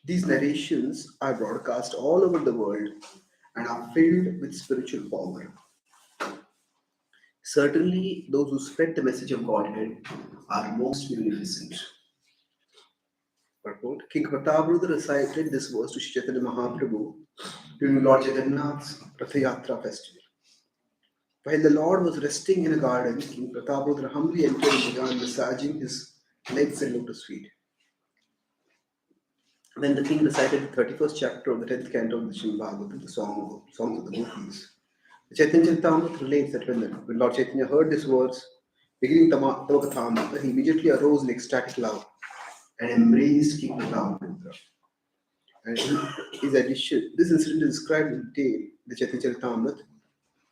These narrations are broadcast all over the world and are filled with spiritual power. Certainly, those who spread the message of Godhead are most munificent. Purport. King Prataparudra recited this verse to Sri Chaitanya Mahaprabhu during Lord Jagannath's Rathayatra festival. While the Lord was resting in a garden, King Prataparudra humbly entered and began massaging his legs and lotus feet. Then the king recited the 31st chapter of the 10th canto of the Srimad Bhagavatam, the songs of the Gopis. The Chaitanya Charan relates that when Lord Chaitanya heard this verse, beginning Tavakathamrita, he immediately arose in ecstatic love and embraced King Prataparudra. And his addition, this incident is described in detail in the Chaitanya Charitamrita,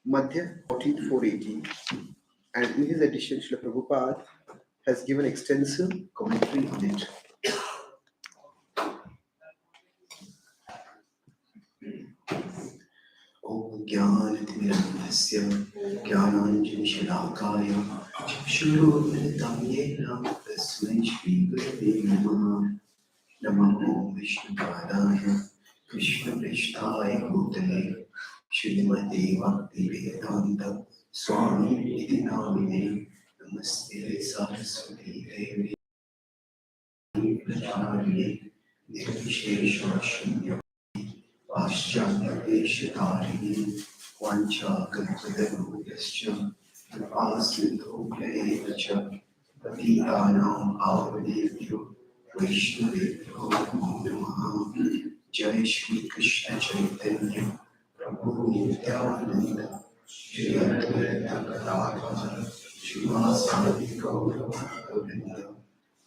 Madhya 14 418. And in his edition, Srila Prabhupada has given extensive commentary on it. Om Jnanatimirandhasya Jnananjanishilakaya Chakshuromilitam Yena Tasmai Shri Gurave Namaha Namo Vishnupadaya Krishna Prishtaya Bhutale Shrimati Bhaktivedanta Swami Iti Namine Namaste Saraswati Devi Pracharye Nirvishesha Shunya Paschatyadesh Vancha Kalpatarubhyascha Asmithoklaevacha Patitanam Avadevyo Vaishnavebhyo Namo Namaha Jai Shri Krishna Chaitanya Prabhu Nityananda Shri Advaita Gadadhara Srivasadi Gaurava Govinda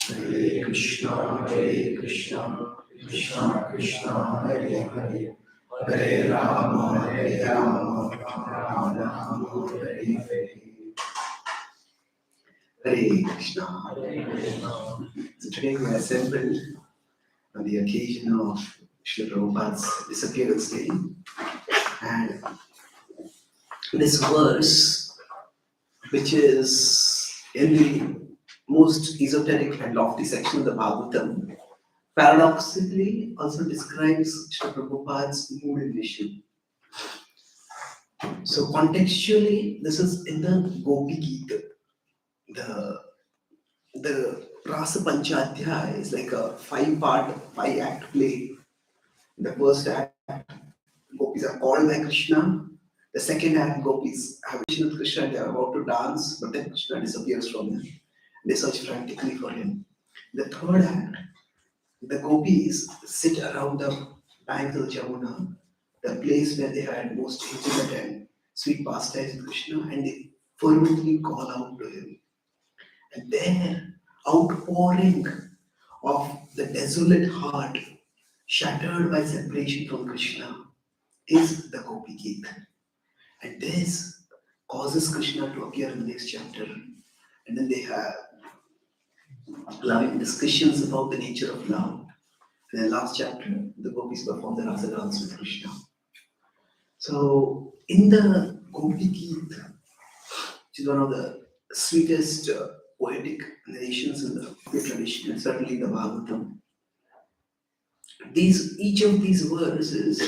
Hare Krishna Krishna Krishna Hare Hare Hare Rama Rama Rama Hare Hare Hare Krishna. So today we are assembled on the occasion of Srila Prabhupada's Disappearance Day, and this verse, which is in the most esoteric and lofty section of the Bhagavatam, paradoxically also describes Srila Prabhupada's mood and mission. So contextually, this is in the Gopi Gita. The Rasa Panchadhyaya is like a 5-act play. In the first act, Gopis are called by Krishna. The second act, Gopis have a vision of Krishna, they are about to dance, but then Krishna disappears from them. They search frantically for him. The third act, the Gopis sit around the banks of the Jamuna, the place where they had most intimate and sweet pastimes with Krishna, and they fervently call out to him. And their outpouring of the desolate heart, shattered by separation from Krishna, is the Gopi Gita. And this causes Krishna to appear in the next chapter. And then they have loving discussions about the nature of love. In the last chapter, the Gopis perform the rasa dance with Krishna. So, in the Gopi Gita, which is one of the sweetest poetic narrations in the tradition, and certainly the Bhagavatam, each of these verses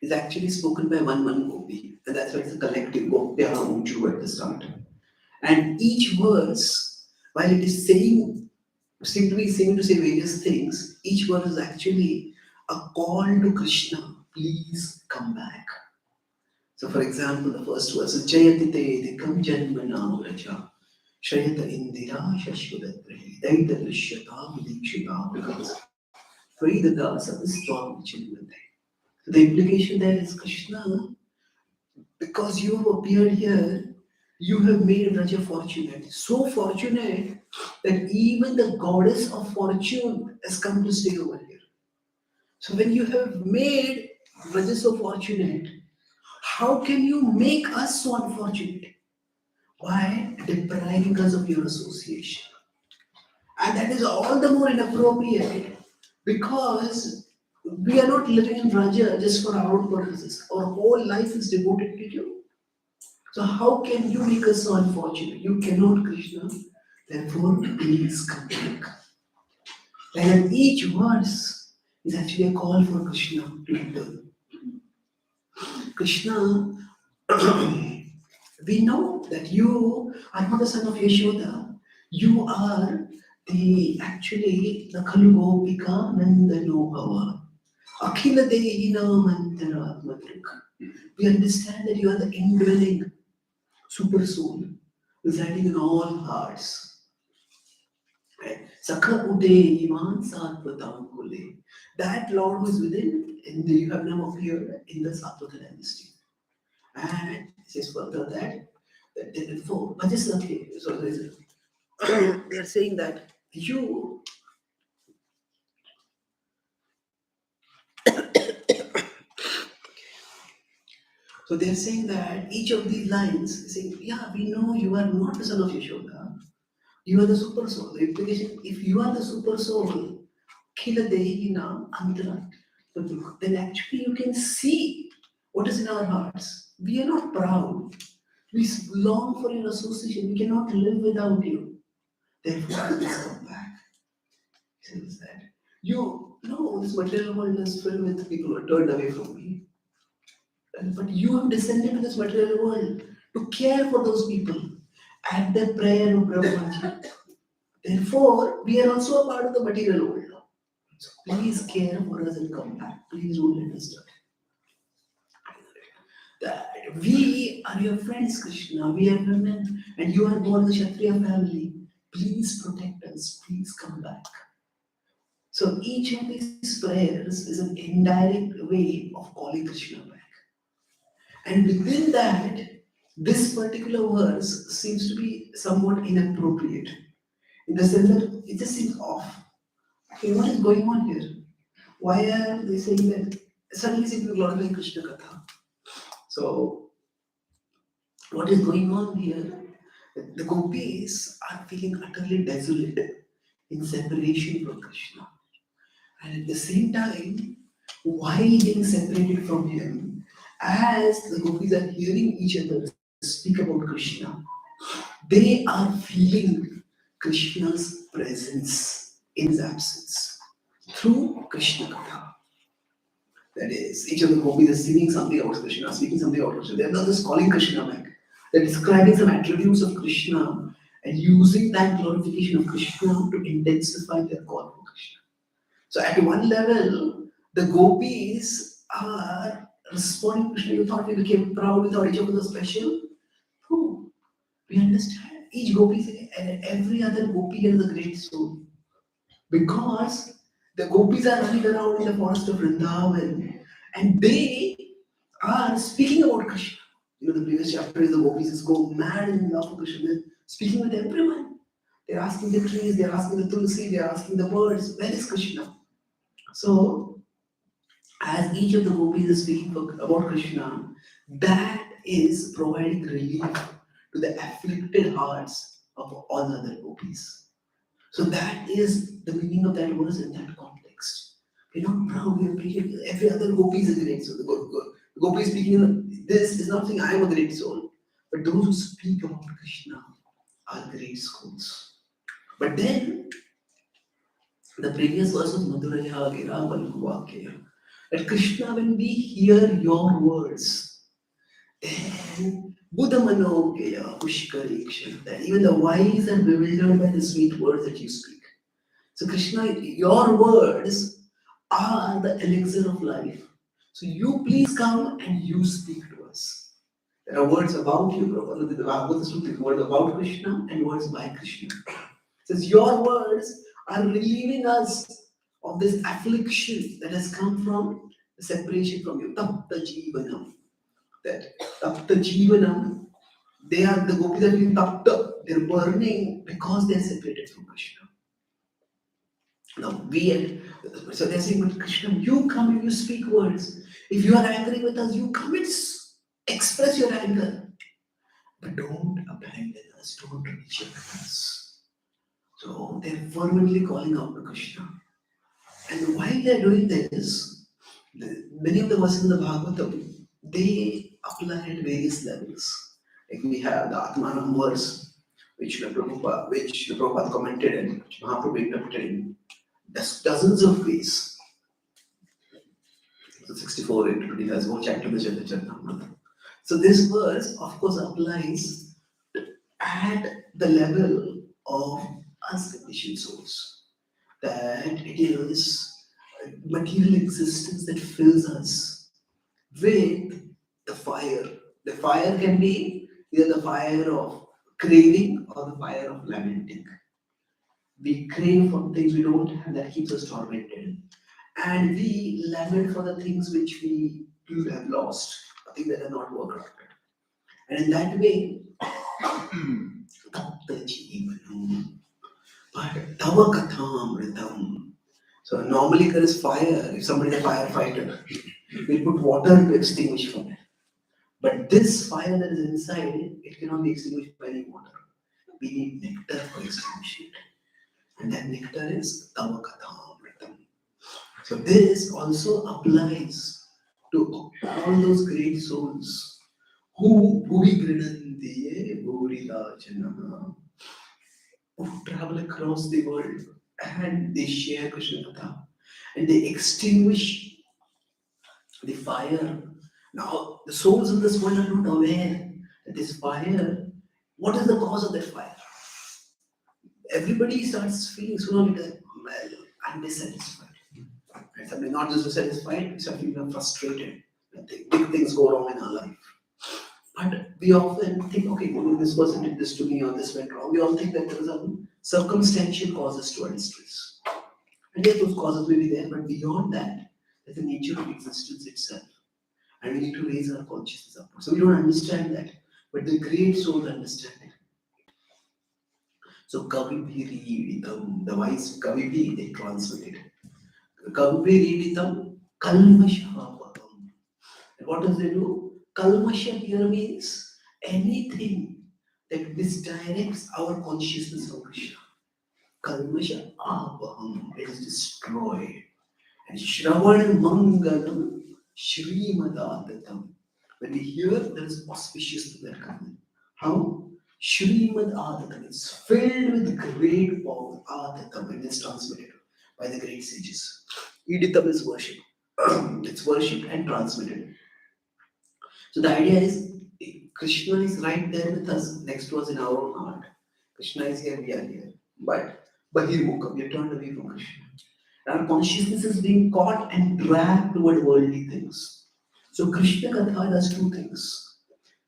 is actually spoken by one Gopi, and that's why it's a collective Gopya Unju at the start. And each verse, while it is seeming to say various things, each verse is actually a call to Krishna, please come back. So, for example, the first verse is Jayati te dekam janmana vraja Shrayata indira shashvadatre Daita drishyata vidikshita, because Faridata satistam chilvate. So the implication there is Krishna, because you have appeared here, you have made Raja fortunate. So fortunate that even the goddess of fortune has come to stay over here. So when you have made Raja so fortunate, how can you make us so unfortunate? By depriving us of your association. And that is all the more inappropriate because we are not living in Raja just for our own purposes. Our whole life is devoted to you. So how can you make us so unfortunate? You cannot, Krishna. Therefore, please come back. And in each verse, is actually a call for Krishna to return. Krishna, we know that you are not the son of Yashoda. You are the Khalu Gopika Nandano Bhava. Akhila Dehina Mantara Madruk. We understand that you are the indwelling super soul residing in all hearts. Right? Sakha Ude Iman Satvatam Kule. That Lord who is within, you have now appeared in the Satvata dynasty. And it says further that therefore, but this is okay. So they are saying that you so they are saying that each of these lines is saying, yeah, we know you are not the son of Yashoda. You are the super soul. The implication, if you are the super soul, Khila Dehina Antara, then actually you can see what is in our hearts. We are not proud. We long for your association. We cannot live without you. Therefore, please come back. He says that. You know, this material world is filled with people who are turned away from me. But you have descended to this material world to care for those people at the prayer of Brahmaji. Therefore, we are also a part of the material world. So please care for us and come back. Please don't let us die. That we are your friends, Krishna. We are women, and you are born in the Kshatriya family. Please protect us. Please come back. So each of these prayers is an indirect way of calling Krishna back. And within that, this particular verse seems to be somewhat inappropriate. In the sense that it just seems off. Okay, what is going on here? Why are they saying that? Suddenly seems to be glorifying Krishna Katha. So, what is going on here? The gopis are feeling utterly desolate in separation from Krishna. And at the same time, while being separated from him, as the gopis are hearing each other speak about Krishna, they are feeling Krishna's presence in his absence through Krishna Katha. That is, each of the gopis is singing something about Krishna, speaking something about Krishna. They are not just calling Krishna back. They're describing some attributes of Krishna and using that glorification of Krishna to intensify their call for Krishna. So at one level, the gopis are responding to Krishna. You thought we became proud, we thought each of us was special. No, we understand. Each gopi and every other gopi is a great soul. Because the gopis are running around in the forest of Vrindavan and they are speaking about Krishna. You know, the previous chapter is the gopis just go mad in love for Krishna. They're speaking with everyone. They're asking the trees, they're asking the tulsi, they're asking the birds, where is Krishna? So, as each of the gopis is speaking about Krishna, that is providing relief to the afflicted hearts of all other gopis. So that is the meaning of that verse in that context. We're not proud, we appreciate every other gopi is a great soul. The gopi is speaking, this is not saying I am a great soul, but those who speak about Krishna are great souls. But then, the previous verse was Madhuraya Gira Valguvakya. That Krishna, when we hear your words, then Buddhamanogya Pushkari, that even the wise are bewildered by the sweet words that you speak. So Krishna, your words are the elixir of life. So you please come and you speak to us. There are words about you, Prabhupada, the Bhagavad Gita, words about Krishna and words by Krishna. It says your words are relieving us of this affliction that has come from the separation from you. Tapta Jivanam. That Tapta Jivanam, they are the gopis are being tapta, they're burning because they're separated from Krishna. Now so they're saying, but Krishna, you come and you speak words. If you are angry with us, you come and express your anger. But don't abandon us, don't reject us. So they're fervently calling out to Krishna. And while they're doing this, many of the verses in the Bhagavatam, they apply at various levels. Like we have the Atmanam verse, which the Prabhupada commented and which Mahaprabhu interpreted in dozens of ways. 64 into 25, go Chaitanya Charan. So this verse, of course, applies at the level of us conditioned souls. That it is material existence that fills us with the fire. The fire can be either the fire of craving or the fire of lamenting. We crave for things we don't have, that keeps us tormented. And we lament for the things which we do have lost, things that have not worked out. And in that way, tapta jeevanam, but tava kathamritam. So normally there is fire. If somebody is a firefighter, we put water to extinguish fire. But this fire that is inside, it cannot be extinguished by any water. We need nectar for extinguishing it. And that nectar is tava kathamritam. So this also applies to all those great souls who bhuvi bhurila janama, who travel across the world and they share Krishna Katha and they extinguish the fire. Now the souls in this world are not aware that this fire, what is the cause of that fire? Everybody starts feeling sooner or later, well, I'm dissatisfied. And something not just dissatisfied, we start feeling frustrated. Big things go wrong in our life. But we often think, okay, this person did this to me or this went wrong. We all think that there is a circumstantial causes to our distress. And yet those causes may be there, but beyond that, there's the nature of existence itself. And we need to raise our consciousness up. So we don't understand that, but the great souls understand it. So Kavibhiri, the wise Kavibhi, they translate it. Kavibhiri kalmashapakam. And what does they do? Kalmasha here means anything that misdirects our consciousness from Krishna. Kalmasha apaham, it is destroyed. And Shravan Mangalam Shrimadatam. When we hear, there is auspiciousness that comes. How? Shrimad Adatam is filled with great power. Adatam, and it's transmitted by the great sages. Iditam is worship. It's worshipped and transmitted. So the idea is Krishna is right there with us, next to us in our own heart. Krishna is here, we are here. But Bahirmukha, we are turned away from Krishna. Our consciousness is being caught and dragged toward worldly things. So Krishna Katha does two things.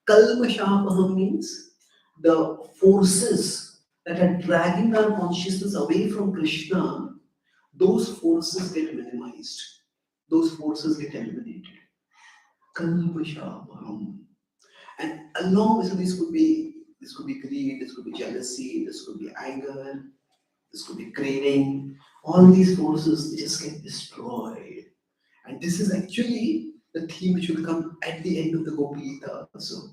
Kalmashapaham means the forces that are dragging our consciousness away from Krishna, those forces get minimized. Those forces get eliminated. Kalmashapaham. And along with this could be greed, this could be jealousy, this could be anger, this could be craving. All these forces, they just get destroyed. And this is actually the theme which will come at the end of the Gopi Gita also.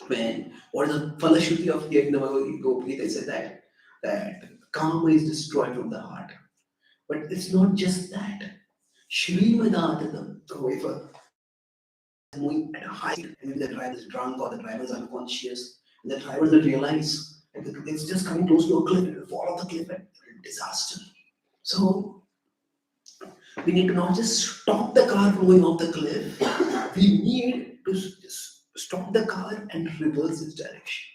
When what is the Falashruti of here in the Gopi Gita? They said that karma is destroyed from the heart. But it's not just that. Shrimadatam, if moving at a high speed, and maybe the driver is drunk or the driver is unconscious, and the driver doesn't realize that it's just coming close to a cliff, it will fall off the cliff and disaster. So we need to not just stop the car from going off the cliff, we need to just stop the car and reverse its direction.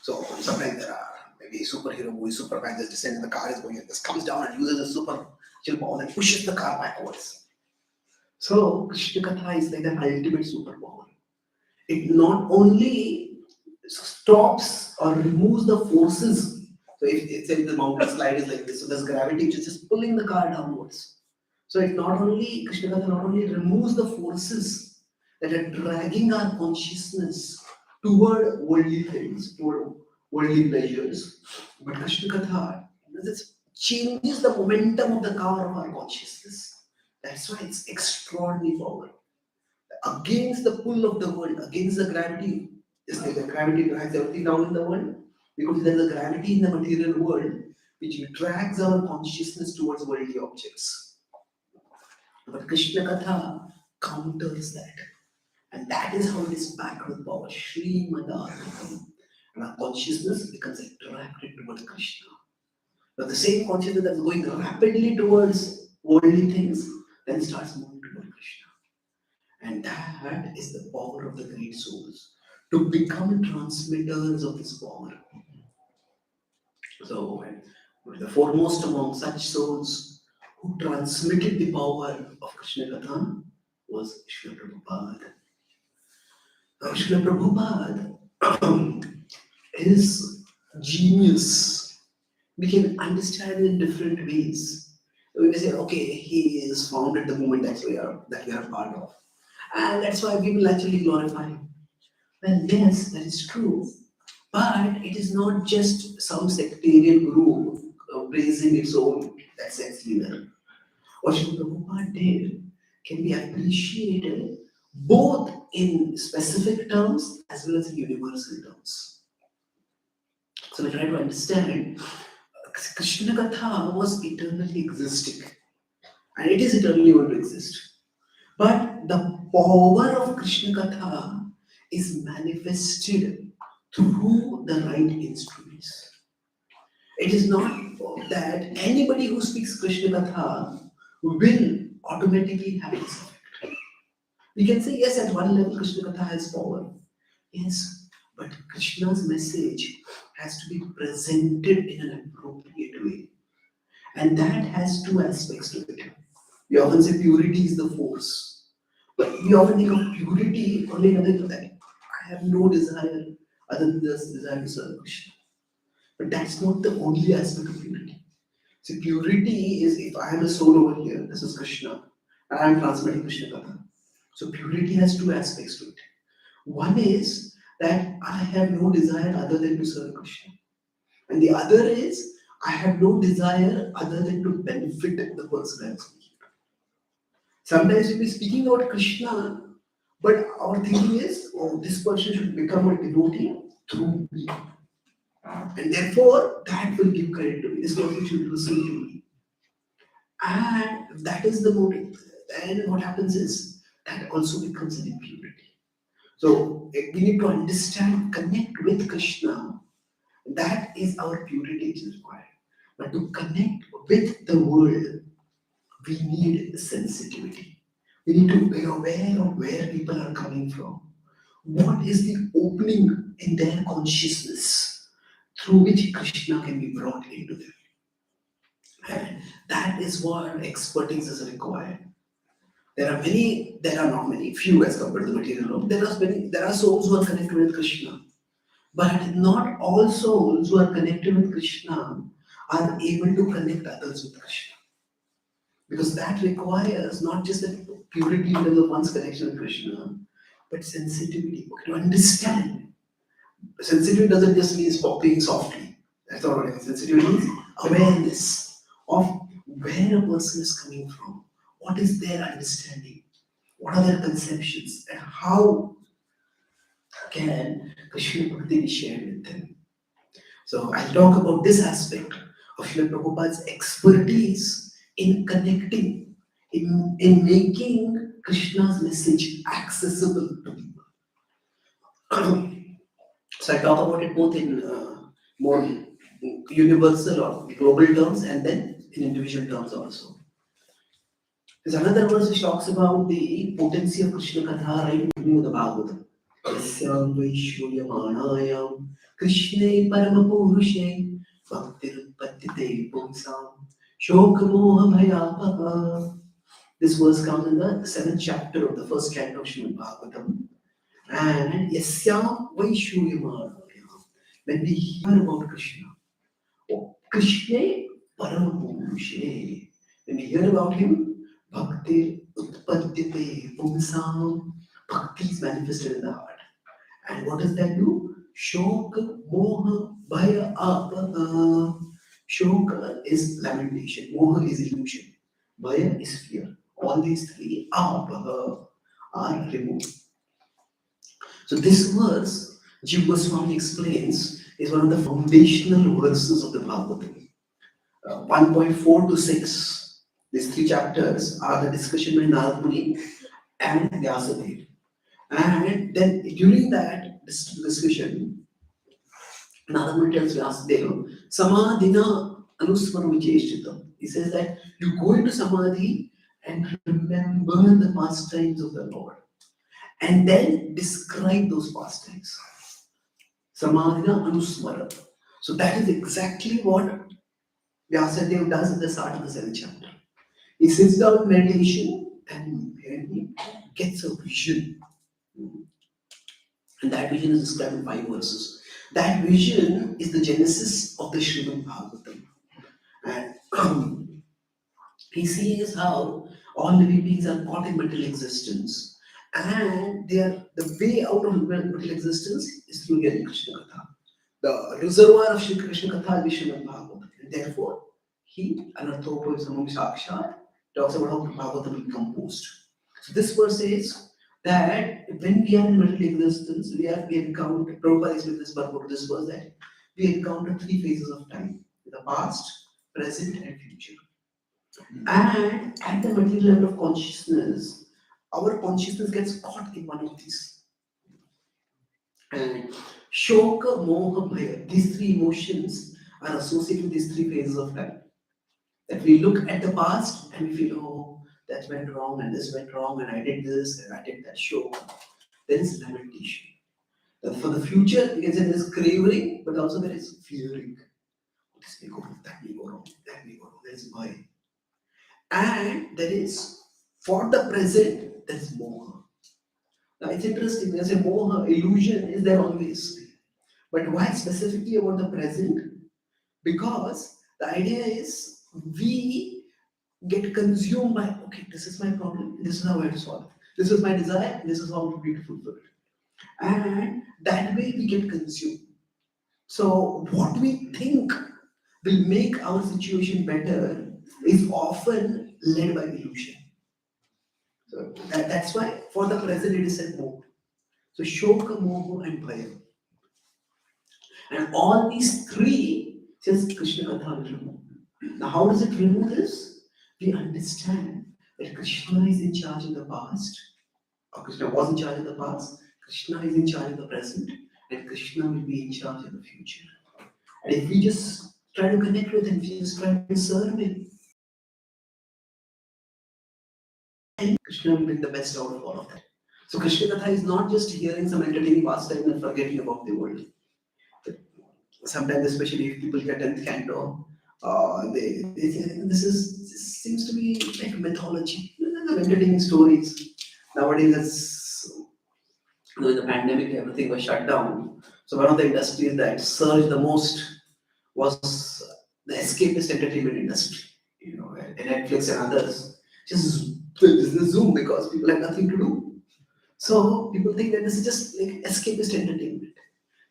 So sometimes there are maybe superhero movies, Superman just descends and the car is going and just comes down and uses a super chill power and pushes the car backwards. So Krishna Katha is like an ultimate superpower. It not only stops or removes the forces. So if the mountain slide is like this, so there's gravity which is just pulling the car downwards. So it not only, Krishna Katha not only removes the forces that are dragging our consciousness toward worldly things, toward worldly pleasures, but Krishna Katha changes the momentum of the car of our consciousness. That's why it's extraordinary power. Against the pull of the world, against the gravity, just like the gravity drags everything down in the world, because there's a gravity in the material world which drags our consciousness towards worldly objects. But Krishna Katha counters that. And that is how it is packed with power. Srimadharikam. And our consciousness becomes attracted towards Krishna. But the same consciousness that's going rapidly towards worldly things then starts moving And that is the power of the great souls, to become transmitters of this power. So, the foremost among such souls who transmitted the power of Krishna Katha was Srila Prabhupada. Srila Prabhupada, his genius, we can understand in different ways. When we say, okay, he is founded the movement that we are part of. And that's why we will actually glorify him. Well, yes, that is true. But it is not just some sectarian group praising its own that sex leader. What Srila Prabhupada did can be appreciated both in specific terms as well as in universal terms. So we try to understand Krishna Katha was eternally existing, and it is eternally going to exist. But the power of Krishna Katha is manifested through the right instruments. It is not that anybody who speaks Krishna Katha will automatically have this effect. We can say, yes, at one level, Krishna Katha has power. Yes, but Krishna's message has to be presented in an appropriate way. And that has two aspects to it. We often say purity is the force. But we often think of purity only in that I have no desire other than this desire to serve Krishna. But that's not the only aspect of purity. See, purity is if I am a soul over here, this is Krishna, and I am transmitting Krishna Katha. So purity has two aspects to it. One is that I have no desire other than to serve Krishna. And the other is I have no desire other than to benefit the person I am speaking to. Sometimes we'll be speaking about Krishna, but our thinking is, oh, this person should become a devotee through me. And therefore, that will give credit to me. This person should listen to me. And that is the motive. And what happens is that also becomes an impurity. So we need to understand, connect with Krishna. That is our purity which is required. But to connect with the world, we need sensitivity. We need to be aware of where people are coming from. What is the opening in their consciousness through which Krishna can be brought into them? And that is what expertise is required. There are not many, few as compared to the material world. There are souls who are connected with Krishna. But not all souls who are connected with Krishna are able to connect others with Krishna. Because that requires not just the purity in terms of one's connection with Krishna, but sensitivity. To understand. Sensitivity doesn't just mean speaking softly. That's not what it means. Sensitivity means awareness of where a person is coming from. What is their understanding? What are their conceptions? And how can Krishna Bhakti be shared with them? So I'll talk about this aspect of Srila Prabhupada's expertise in connecting, in making Krishna's message accessible to people. So I talk about it both in more universal or global terms and then in individual terms also. There's another verse which talks about the potency of Krishna Katha right in the beginning of the Bhagavatam. Yasyam Vaishyoyamanayam Krishne Paramapurushe Bhaktirutpattite Pumsam Shokamoha Bhayapaha. This verse comes in the 7th chapter of the first canto of Srimad Bhagavatam. And Yasyam Vaishyoyamanayam. When we hear about Krishna, Krishne Paramapurushe. When we hear about him, Bhakti Utpattite Pumsam. Bhakti is manifested in the heart. And what does that do? Shoka, Moha, Bhaya, Apaha. Shoka is lamentation. Moha is illusion. Bhaya is fear. All these three Apaha are removed. So this verse, Jiva Goswami explains, is one of the foundational verses of the Bhagavatam. 1.4 to 6. These three chapters are the discussion between Narad Muni and Vyasadeva. And then during that discussion, Narad Muni tells Vyasadeva, Samadhina Anusmaram Vicheshchitam. He says that you go into Samadhi and remember the pastimes of the Lord. and then describe those pastimes. Samadhina Anusmara. So that is exactly what Vyasadeva does at the start of the 7th chapter. He sits down in meditation and he gets a vision. And that vision is described in 5 verses. That vision is the genesis of the Srimad Bhagavatam. And he sees how all living beings are caught in material existence. And the way out of material existence is through hearing Krishna Katha. The reservoir of Shri Krishna Katha is Srimad Bhagavatam. And therefore, he, Anarthopa Samam Sakshat, talks about how Bhagavatam is composed. So this verse says that when we are in material existence, we encounter, Prabhupada explains this purport of this verse, that we encounter 3 phases of time: the past, present, and future. And at the material level of consciousness, our consciousness gets caught in one of these. And Shoka, Moha, Bhaya, these 3 emotions are associated with these 3 phases of time. That we look at the past and we feel, oh, that went wrong and this went wrong and I did this and I did that. Shoka. There is lamentation. For the future, we can say there is craving, but also there is fearing. This may go wrong, that may go wrong, that may go wrong. There is Bhaya. And there is, for the present, there is moha. Now it's interesting, there's a moha, illusion is there always. But why specifically about the present? Because the idea is we get consumed by, okay, this is my problem, this is how I have to solve it. This is my desire, this is how to be fulfilled. And that way we get consumed. So what we think will make our situation better is often led by illusion. So that's why for the present it is said moha. So Shoka, Moha and Bhaya. And all these 3 just Krishna Katha will remove. Now how does it remove this? We understand that Krishna is in charge of the past, or Krishna was in charge of the past, Krishna is in charge of the present, and Krishna will be in charge of the future. And if we just try to connect with him, if we just try to serve him, Krishna will bring the best out of all of that. So Krishna Katha is not just hearing some entertaining pastime and forgetting about the world. Sometimes, especially if people get 10th canto, they say this seems to be like mythology. Entertaining stories. Nowadays, it's, in the pandemic, everything was shut down. So one of the industries that surged the most was the escapist entertainment industry. Netflix and others just business Zoom because people have nothing to do. So people think that this is just like escapist entertainment.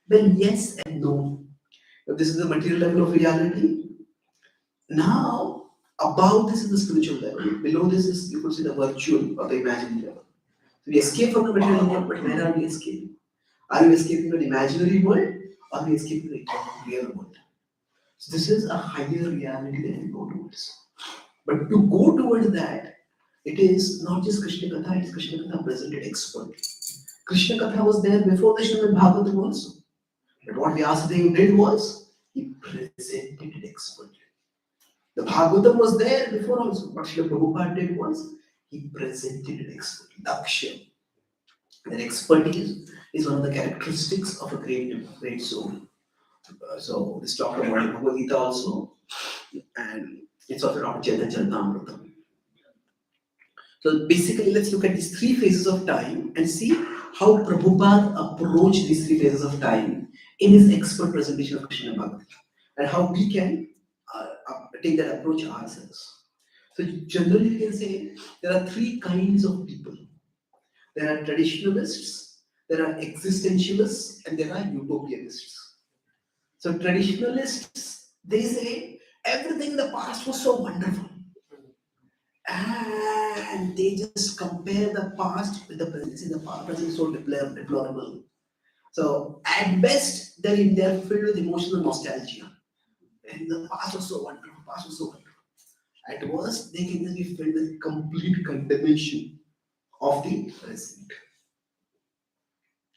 Well, yes and no. If this is the material level of reality, now above this is the spiritual level. Below this is, you could say, the virtual or the imaginary level. So we escape from the material world, but where are we escaping? Are we escaping an imaginary world, or are we escaping the real world? So this is a higher reality that we go towards. But to go towards that, it is not just Krishna Katha, it is Krishna Katha presented expert. Krishna Katha was there before the Srimad Bhagavatam also. But what Vyasadeva did was, he presented it expertly. The Bhagavatam was there before also. What Srila Prabhupada did was, he presented it expertly. Daksha. And expertise is one of the characteristics of a great soul. So this talked about in Bhagavad Gita also, and it's also about Chaitanya Charan. So basically, let's look at these 3 phases of time and see how Prabhupada approached these 3 phases of time in his expert presentation of Krishna Bhagavad, and how we can take that approach ourselves. So generally, we can say there are 3 kinds of people. There are traditionalists, there are existentialists, and there are utopianists. So traditionalists, they say everything in the past was so wonderful. And they just compare the past with the present. See, the present is so deplorable. So at best, they're filled with emotional nostalgia. And the past was so wonderful, past was so wonderful. At worst, they can just be filled with complete condemnation of the present.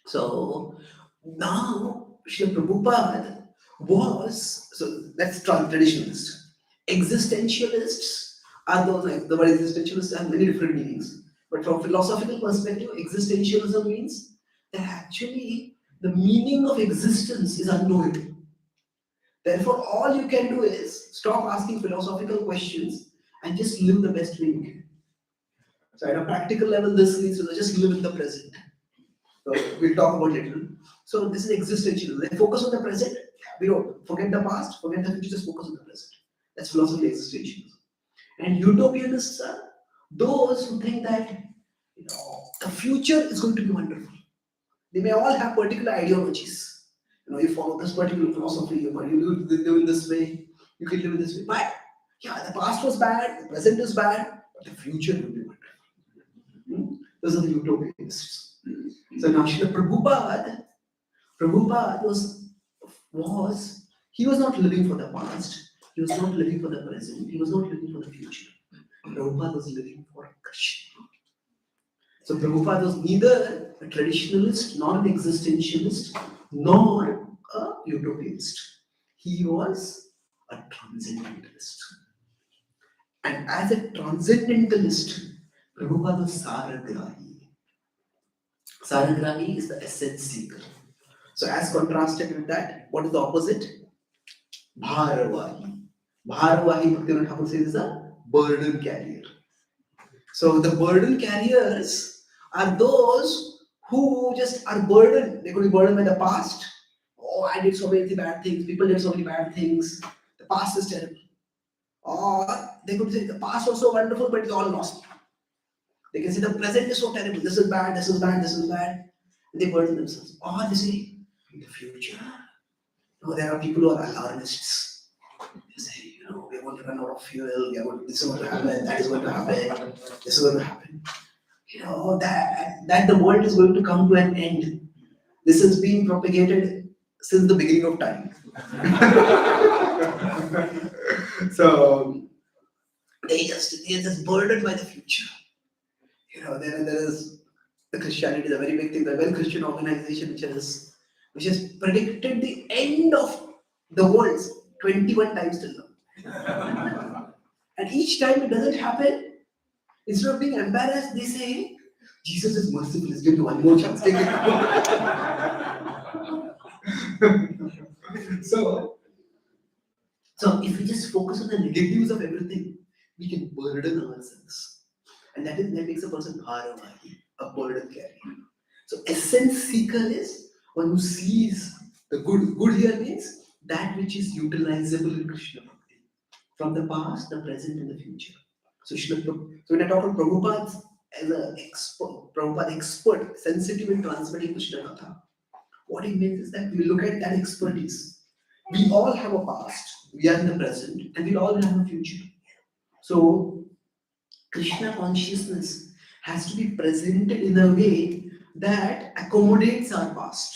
So now, Srila Prabhupada was, so that's traditionalist. Existentialists are those, like the word existentialists have many different meanings. But from philosophical perspective, existentialism means that actually the meaning of existence is unknowable. Therefore, all you can do is stop asking philosophical questions and just live the best way you can. So, at a practical level, this means to just live in the present. So, we'll talk about it later. So, this is existentialism. They focus on the present. We don't forget the past, forget the future, just focus on the present. That's philosophy existentialism. And utopianists are those who think that the future is going to be wonderful. They may all have particular ideologies. You follow this particular philosophy, you live in this way, you can live in this way. But yeah, the past was bad, the present is bad, but the future will be wonderful. Those are the utopianists. So now Srila Prabhupada he was not living for the past, he was not living for the present, he was not living for the future. Prabhupada was living for Krishna. So Prabhupada was neither a traditionalist, nor an existentialist, nor a utopianist. He was a transcendentalist. And as a transcendentalist, Prabhupada was Saragrahi. Saragrahi is the essence seeker. So as contrasted with that, what is the opposite? Bharavahi. Bharavahi, Bhaktivinoda Thakur says, is a burden carrier. So the burden carriers are those who just are burdened. They could be burdened by the past. Oh, I did so many bad things. People did so many bad things. The past is terrible. Or they could say the past was so wonderful, but it's all lost. They can say the present is so terrible. This is bad, this is bad, this is bad. And they burden themselves. Or they say, in the future, there are people who are alarmists. They say, we're going to run out of fuel, this is going to happen, that is going to happen, this is going to happen. That the world is going to come to an end. This has been propagated since the beginning of time. So they're just burdened by the future. There is the Christianity is a very big thing. The Well Christian organization which has predicted the end of the world 21 times till now. And each time it doesn't happen, instead of being embarrassed, they say, Jesus is merciful, let's give you one more chance. Take it. So if we just focus on the negatives of everything, we can burden ourselves. And that makes a person bharavahi, a burden carrier. So essence seeker is one who sees the good. Good here means that which is utilizable in Krishna Bhakti. From the past, the present, and the future. So when I talk about Prabhupada as an expert, sensitive in transmitting Krishna Katha, what it means is that we look at that expertise. We all have a past, we are in the present, and we all have a future. So Krishna consciousness has to be presented in a way that accommodates our past.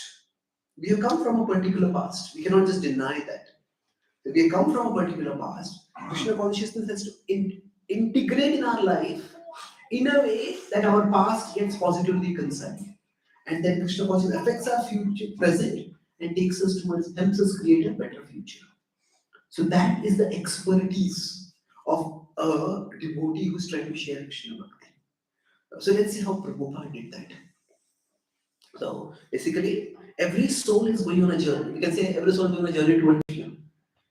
We have come from a particular past. We cannot just deny that. If we have come from a particular past, Krishna consciousness has to integrate in our life in a way that our past gets positively concerned. And then Krishna consciousness affects our future, present, and takes us towards, helps us create a better future. So that is the expertise of a devotee who's trying to share Krishna Bhakti. So let's see how Prabhupada did that. So basically, every soul is going on a journey. We can say every soul is going on a journey toward Krishna.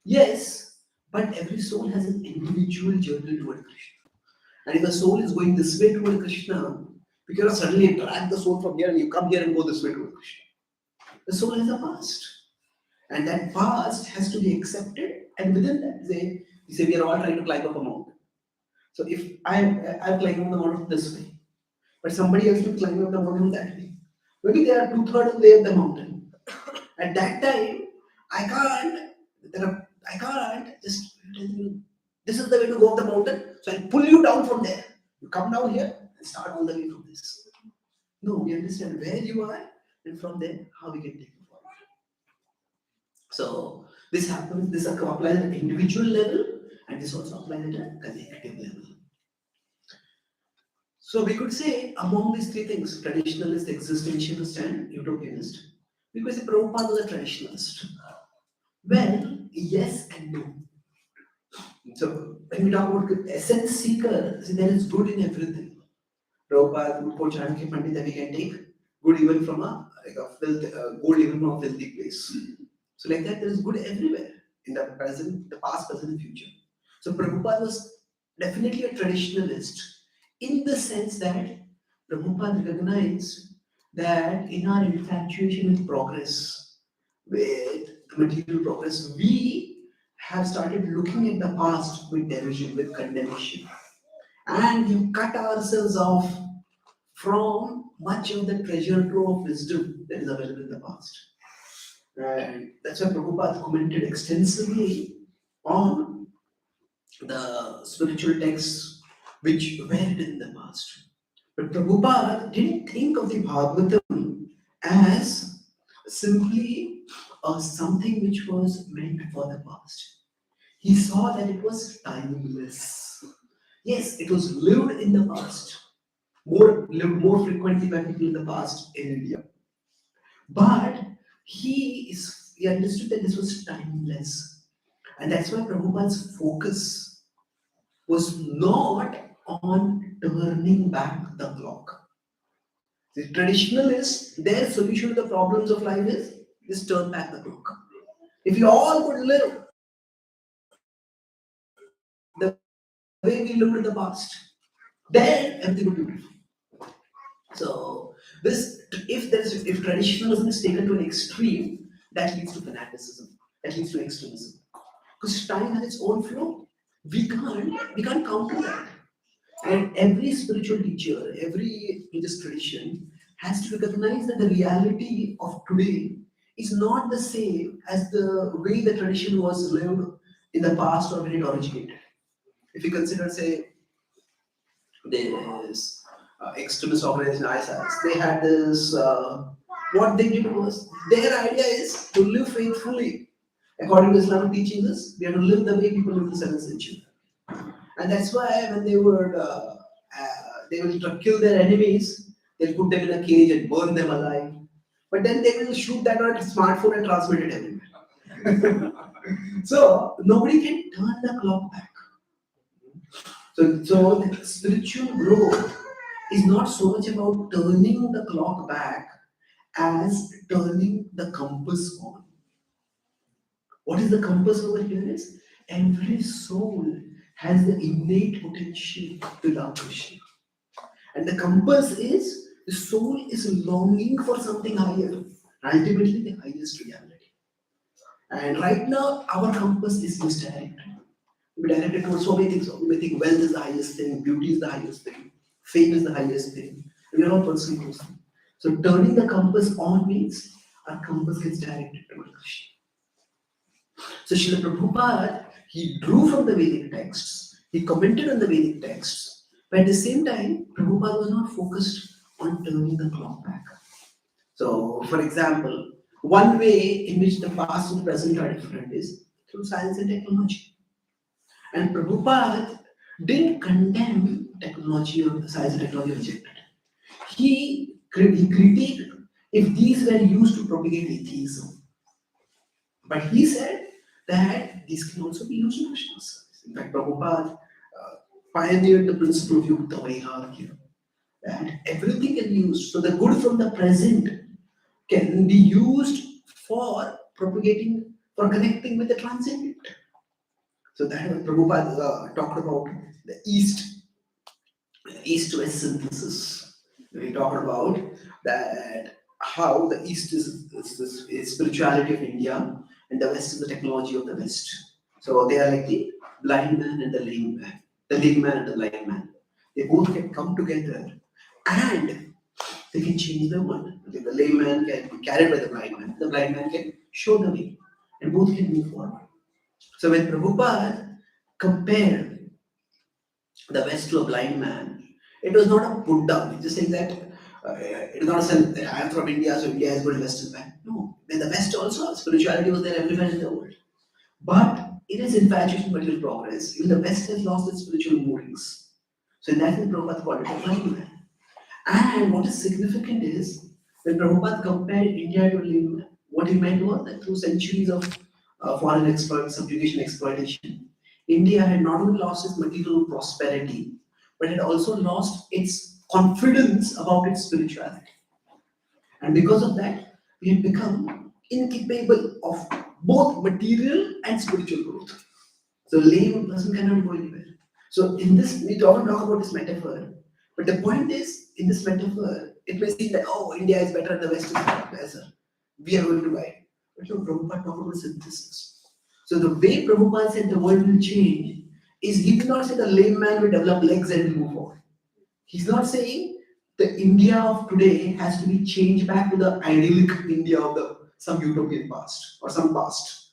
Yes, but every soul has an individual journey toward Krishna. And if a soul is going this way toward Krishna, you cannot suddenly drag the soul from here and you come here and go this way toward Krishna. The soul has a past. And that past has to be accepted, and within that, we say we are all trying to climb up a mountain. So if I'm climbing the mountain this way, but somebody else will climb up the mountain that way. Maybe they are 2/3 of the way up the mountain. At that time, I can't just tell you, this is the way to go up the mountain, so I'll pull you down from there. You come down here and start all the way from this. No, we understand where you are, and from there, how we can take you forward. So this happens, this applies at an individual level, and this also applies at a collective level. So we could say among these three things, traditionalist, existentialist, and utopianist, we could say Prabhupada was a traditionalist. Well, yes and no. So when we talk about essence seeker, see, there is good in everything. Prabhupada would quote Chanakya Pandit that we can take good even from gold even from a filthy place. So like that, there is good everywhere in the present, the past, present, and future. So Prabhupada was definitely a traditionalist in the sense that Prabhupada recognized that in our infatuation with progress, with material progress, we have started looking at the past with derision, with condemnation, and we cut ourselves off from much of the treasure trove of wisdom that is available in the past. And that's why Prabhupada commented extensively on the spiritual texts which were written in the past. But Prabhupada didn't think of the Bhagavatam as simply something which was meant for the past. He saw that it was timeless. Yes, it was lived in the past, lived more frequently by people in the past in India. But he understood that this was timeless. And that's why Prabhupada's focus was not on turning back the clock. The traditionalists, their solution to the problems of life is just turn back the clock. If we all could live the way we lived in the past, then everything would be beautiful. So this, if traditionalism is taken to an extreme, that leads to fanaticism, that leads to extremism. Because time has its own flow. We can't counter that. And every spiritual teacher, every religious tradition has to recognize that the reality of today is not the same as the way the tradition was lived in the past or when it originated. If you consider, say, this extremist organization ISIS, they had this. What they did was their idea is to live faithfully according to Islamic teachings. We have to live the way people lived in the 7th century. And that's why when they will kill their enemies, they'll put them in a cage and burn them alive. But then they will shoot that on a smartphone and transmit it everywhere. So nobody can turn the clock back. So the spiritual growth is not so much about turning the clock back as turning the compass on. What is the compass over here is every soul has the innate potential to love Krishna. And the compass is the soul is longing for something higher, ultimately the highest reality. And right now, our compass is misdirected. We directed towards so many things. We may think wealth is the highest thing, beauty is the highest thing, fame is the highest thing. We are not pursuing those things. So turning the compass on means our compass gets directed towards Krishna. So Srila Prabhupada, he drew from the Vedic texts, he commented on the Vedic texts, but at the same time, Prabhupada was not focused on turning the clock back. So, for example, one way in which the past and present are different is through science and technology. And Prabhupada didn't condemn technology or science and technology rejected. He critiqued if these were used to propagate atheism. But he said that these can also be used in Krishna's service. In fact, Prabhupada pioneered the principle of Yukta Vairagya, that everything can be used. So the good from the present can be used for propagating, for connecting with the transcendent. So that Prabhupada talked about the East-West synthesis. We talked about that how the East is spirituality of India and the West is the technology of the West. So they are like the blind man and the lame man, the lame man and the blind man. They both can come together and they can change the world. The lame man can be carried by the blind man can show the way, and both can move forward. So when Prabhupada compared the West to a blind man, it was not a put down. It's just saying that it is not a sense that I am from India, so India is good and West is bad. No, in the West also, spirituality was there everywhere in the world. But in its infatuation with material progress, even the West has lost its spiritual moorings. So in that sense, Prabhupada called it a blind man. And what is significant is when Prabhupada compared India to Lim, what he meant was that through centuries of foreign subjugation, exploitation, India had not only lost its material prosperity, but had also lost its confidence about its spirituality. And because of that, we have become incapable of both material and spiritual growth. So lame person cannot go anywhere. So in this, we often talk about this metaphor, but the point is, in this metaphor, it may seem that, oh, India is better, the West is better. We are going to buy. But no, Prabhupada talked about synthesis. So the way Prabhupada said the world will change is he did not say the lame man will develop legs and will move forward. He's not saying the India of today has to be changed back to the idyllic India of some utopian past or some past.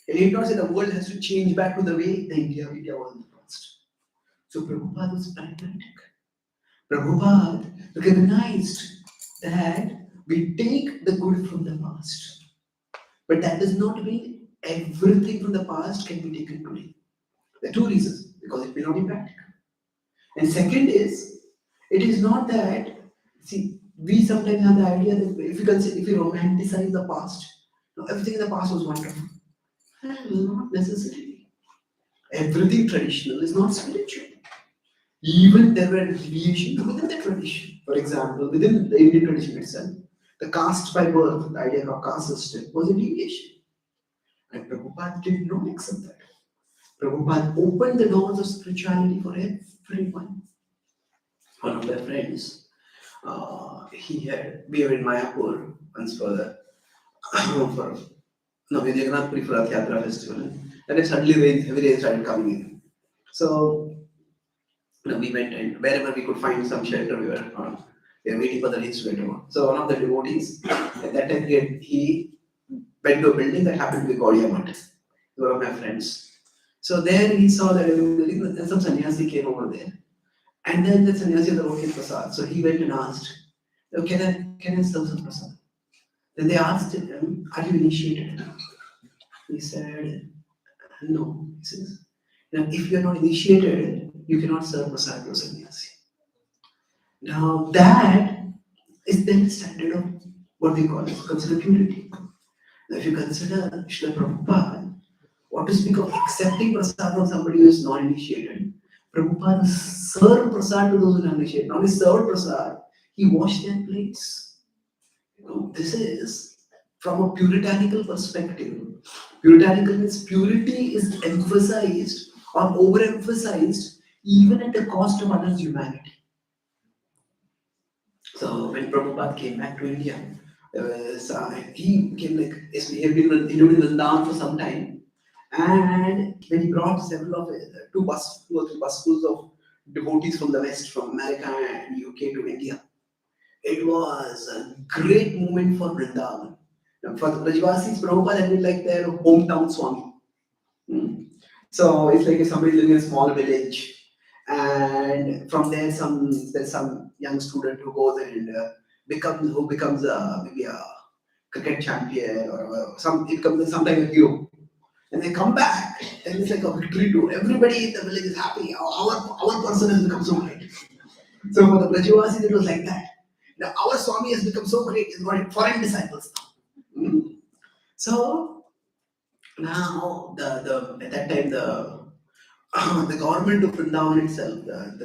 And he did not say the world has to change back to the way the India was in the past. So Prabhupada was pragmatic. Prabhupada recognized that we take the good from the past, but that does not mean everything from the past can be taken today. There are two reasons, because it may not be practical. And second is, it is not that, see, we sometimes have the idea that if you romanticize the past, everything in the past was wonderful. Not necessarily. Everything traditional is not spiritual. Even there were deviations within the tradition. For example, within the Indian tradition itself, the caste by birth, the idea of caste system, was a deviation. And Prabhupada did not accept that. Prabhupada opened the doors of spirituality for everyone. One of their friends, we were in Mayapur once for Jagannath Puri for Rath Yatra festival. And then suddenly heavy rain started coming in. So we went, and wherever we could find some shelter, we were waiting for the rains to get over. So one of the devotees, at that time, he went to a building that happened to be Gaudiya Math, one of my friends. So there he saw that some sannyasi came over there. And then the sannyasi was okay prasad. So he went and asked, can I serve some prasad? Then they asked him, are you initiated? He said, no. He says, now if you are not initiated, you cannot serve prasad to a sannyasi. Now that is then the standard of what we call consider purity. Now if you consider Srila Prabhupada, what to speak of accepting prasad from somebody who is not initiated, Prabhupada served prasad to those who are initiated. Not only served prasad, he washed their plates. This is from a puritanical perspective. Puritanical means purity is emphasized or overemphasized even at the cost of others' humanity. So when Prabhupada came back to India, he became he had been in Vrindavan for some time, and when he brought several of two or three busfuls of devotees from the West, from America and UK to India, it was a great moment for Vrindavan. For the Brajvasis, Prabhupada had been like their hometown Swami. So it's like if somebody living in a small village, and from there there's some young student who goes and becomes maybe a cricket champion or becomes sometimes a hero. And they come back, and it's like a victory too. Everybody in the village is happy. Our person has become so great. So for the Brajvasis, it was like that. Now our Swami has become so great, he's got foreign disciples now. So now at that time the government of Vrindavan itself, the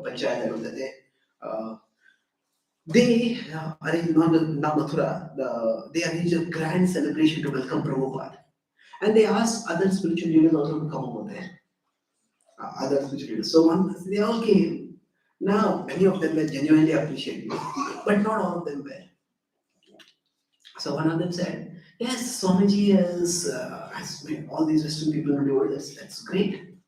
panchayat of the day, they arranged Mathura, they arranged a grand celebration to welcome Prabhupada. And they asked other spiritual leaders also to come over there. Other spiritual leaders. So they all came. Now, many of them were genuinely appreciative, but not all of them were. So one of them said, yes, Swamiji has made all these Western people do this. That's great. He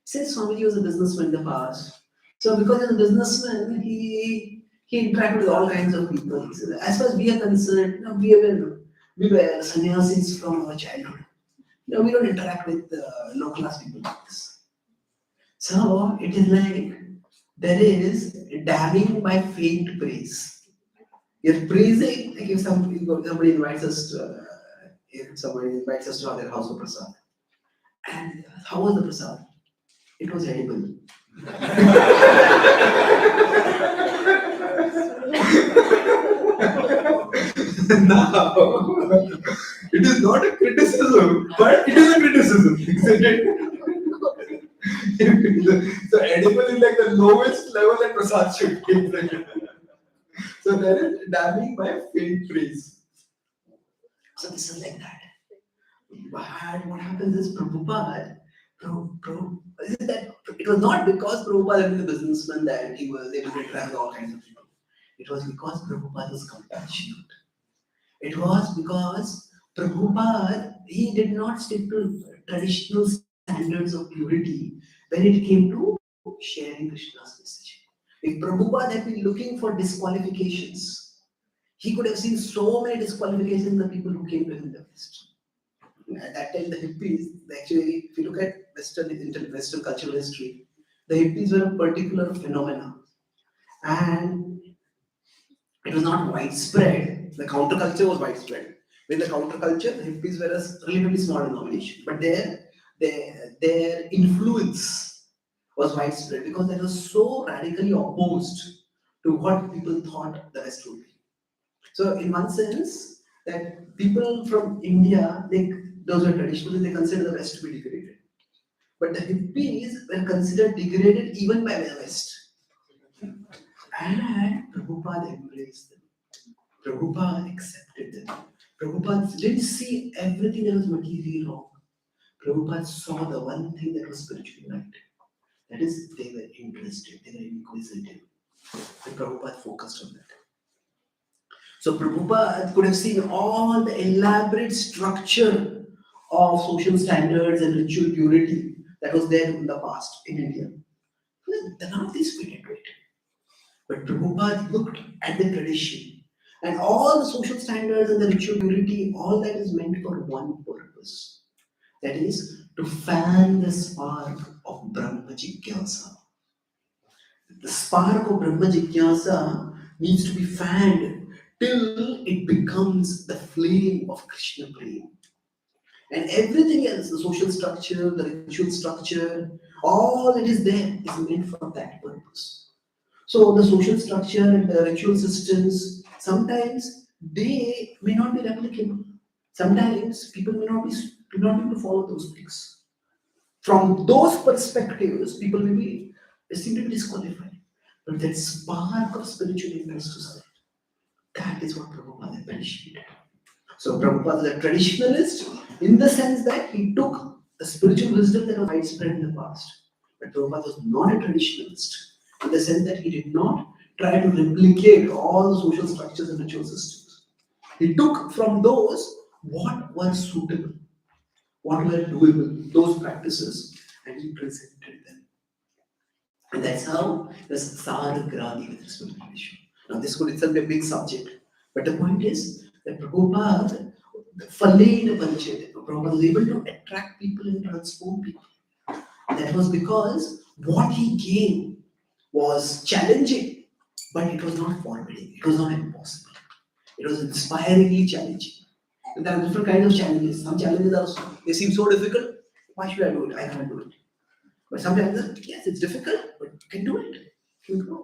says Swamiji was a businessman in the past. So because he's a businessman, he interacted with all kinds of people. He said, as far as we are concerned, we were sannyasis from our childhood. We don't interact with low class people like this. So it is like there is damning by faint praise. You're praising, like if somebody invites us to their house for prasad. And how was the prasad? It was edible. Now, it is not a criticism, but it is a criticism, isn't it? So edible is like the lowest level that Prasad should give. So there is damning by faint praise. So this is like that. But what happens is Prabhupada, is it that it was not because Prabhupada was a businessman that he was able to interact with all kinds of people. It was because Prabhupada was compassionate. It was because Prabhupada, he did not stick to traditional standards of purity when it came to sharing Krishna's message. If Prabhupada had been looking for disqualifications, he could have seen so many disqualifications in the people who came to him in the West. At that time, the hippies, actually, if you look at Western cultural history, the hippies were a particular phenomena. And it was not widespread. The counterculture was widespread. With the counterculture, the hippies were a relatively small denomination. But their influence was widespread because they were so radically opposed to what people thought the West would be. So, in one sense, that people from India, those were traditionalists, they consider the West to be degraded. But the hippies were considered degraded even by the West. And Prabhupada embraced them. Prabhupada accepted them. Prabhupada didn't see everything that was materially wrong. Prabhupada saw the one thing that was spiritually right. That is, they were interested, they were inquisitive. And Prabhupada focused on that. So Prabhupada could have seen all the elaborate structure of social standards and ritual purity that was there in the past in India. None of these fit into it. But Prabhupada looked at the tradition and all the social standards and the ritual purity, all that is meant for one purpose. That is to fan the spark of Brahma Jigyasa. The spark of Brahma Jigyasa needs to be fanned till it becomes the flame of Krishna Prema. And everything else, the social structure, the ritual structure, all that is there is meant for that purpose. So the social structure and the ritual systems, sometimes they may not be replicable. Sometimes people may not be able to follow those things. From those perspectives, people may seem to be disqualified. But that spark of spiritual interest to self, that is what Prabhupada appreciated. So Prabhupada is a traditionalist in the sense that he took the spiritual wisdom that was widespread in the past. But Prabhupada was not a traditionalist in the sense that he did not try to replicate all the social structures and ritual systems. He took from those what were suitable, what were doable, those practices, and he presented them. And that's how the Saragradi with respect to tradition. Now, this could itself be a big subject, but the point is that Prabhupada, Prabhupada was able to attract people and transform people. That was because what he gave was challenging, but it was not forbidding, it was not impossible. It was inspiringly challenging. And there are different kinds of challenges. Some challenges they seem so difficult. Why should I do it? I can't do it. But sometimes, yes, it's difficult, but you can do it.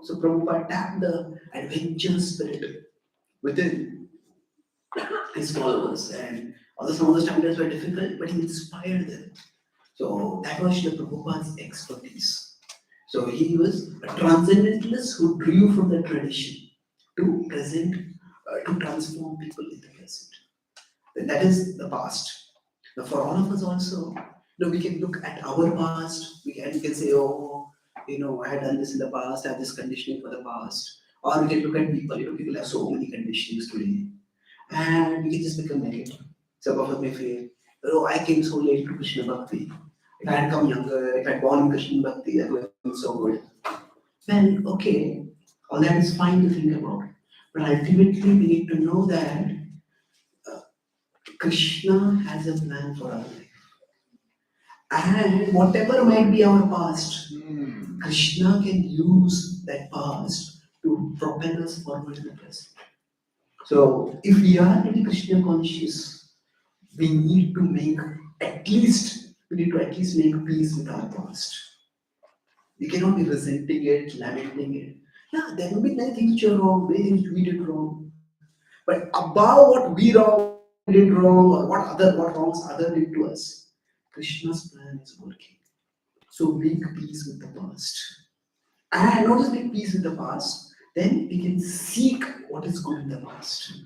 So Prabhupada tapped the adventurous spirit within his followers, and although some of the standards were difficult, but he inspired them. So that was Srila Prabhupada's expertise. So he was a transcendentalist who drew from the tradition to present, to transform people in the present. And that is the past. Now, for all of us also, we can look at our past. We can say, oh, I had done this in the past. I have this conditioning for the past. Or we can look at people. People have so many conditionings today, and we can just become negative. Some of us may feel, oh, I came so late to Krishna Bhakti. If I had come younger, if I had born in Krishna Bhakti, that would have been so good. Well, okay, all that is fine to think about. But ultimately, we need to know that Krishna has a plan for our life. And whatever might be our past, Krishna can use that past to propel us forward in the present. So, if we are really Krishna conscious, we need to at least make peace with our past. We cannot be resenting it, lamenting it. Yeah, there will be many things which are wrong, many things we did wrong. But above what we did wrong, or what wrongs others did to us, Krishna's plan is working. So make peace with the past. And not just make peace with the past, then we can seek what is good in the past.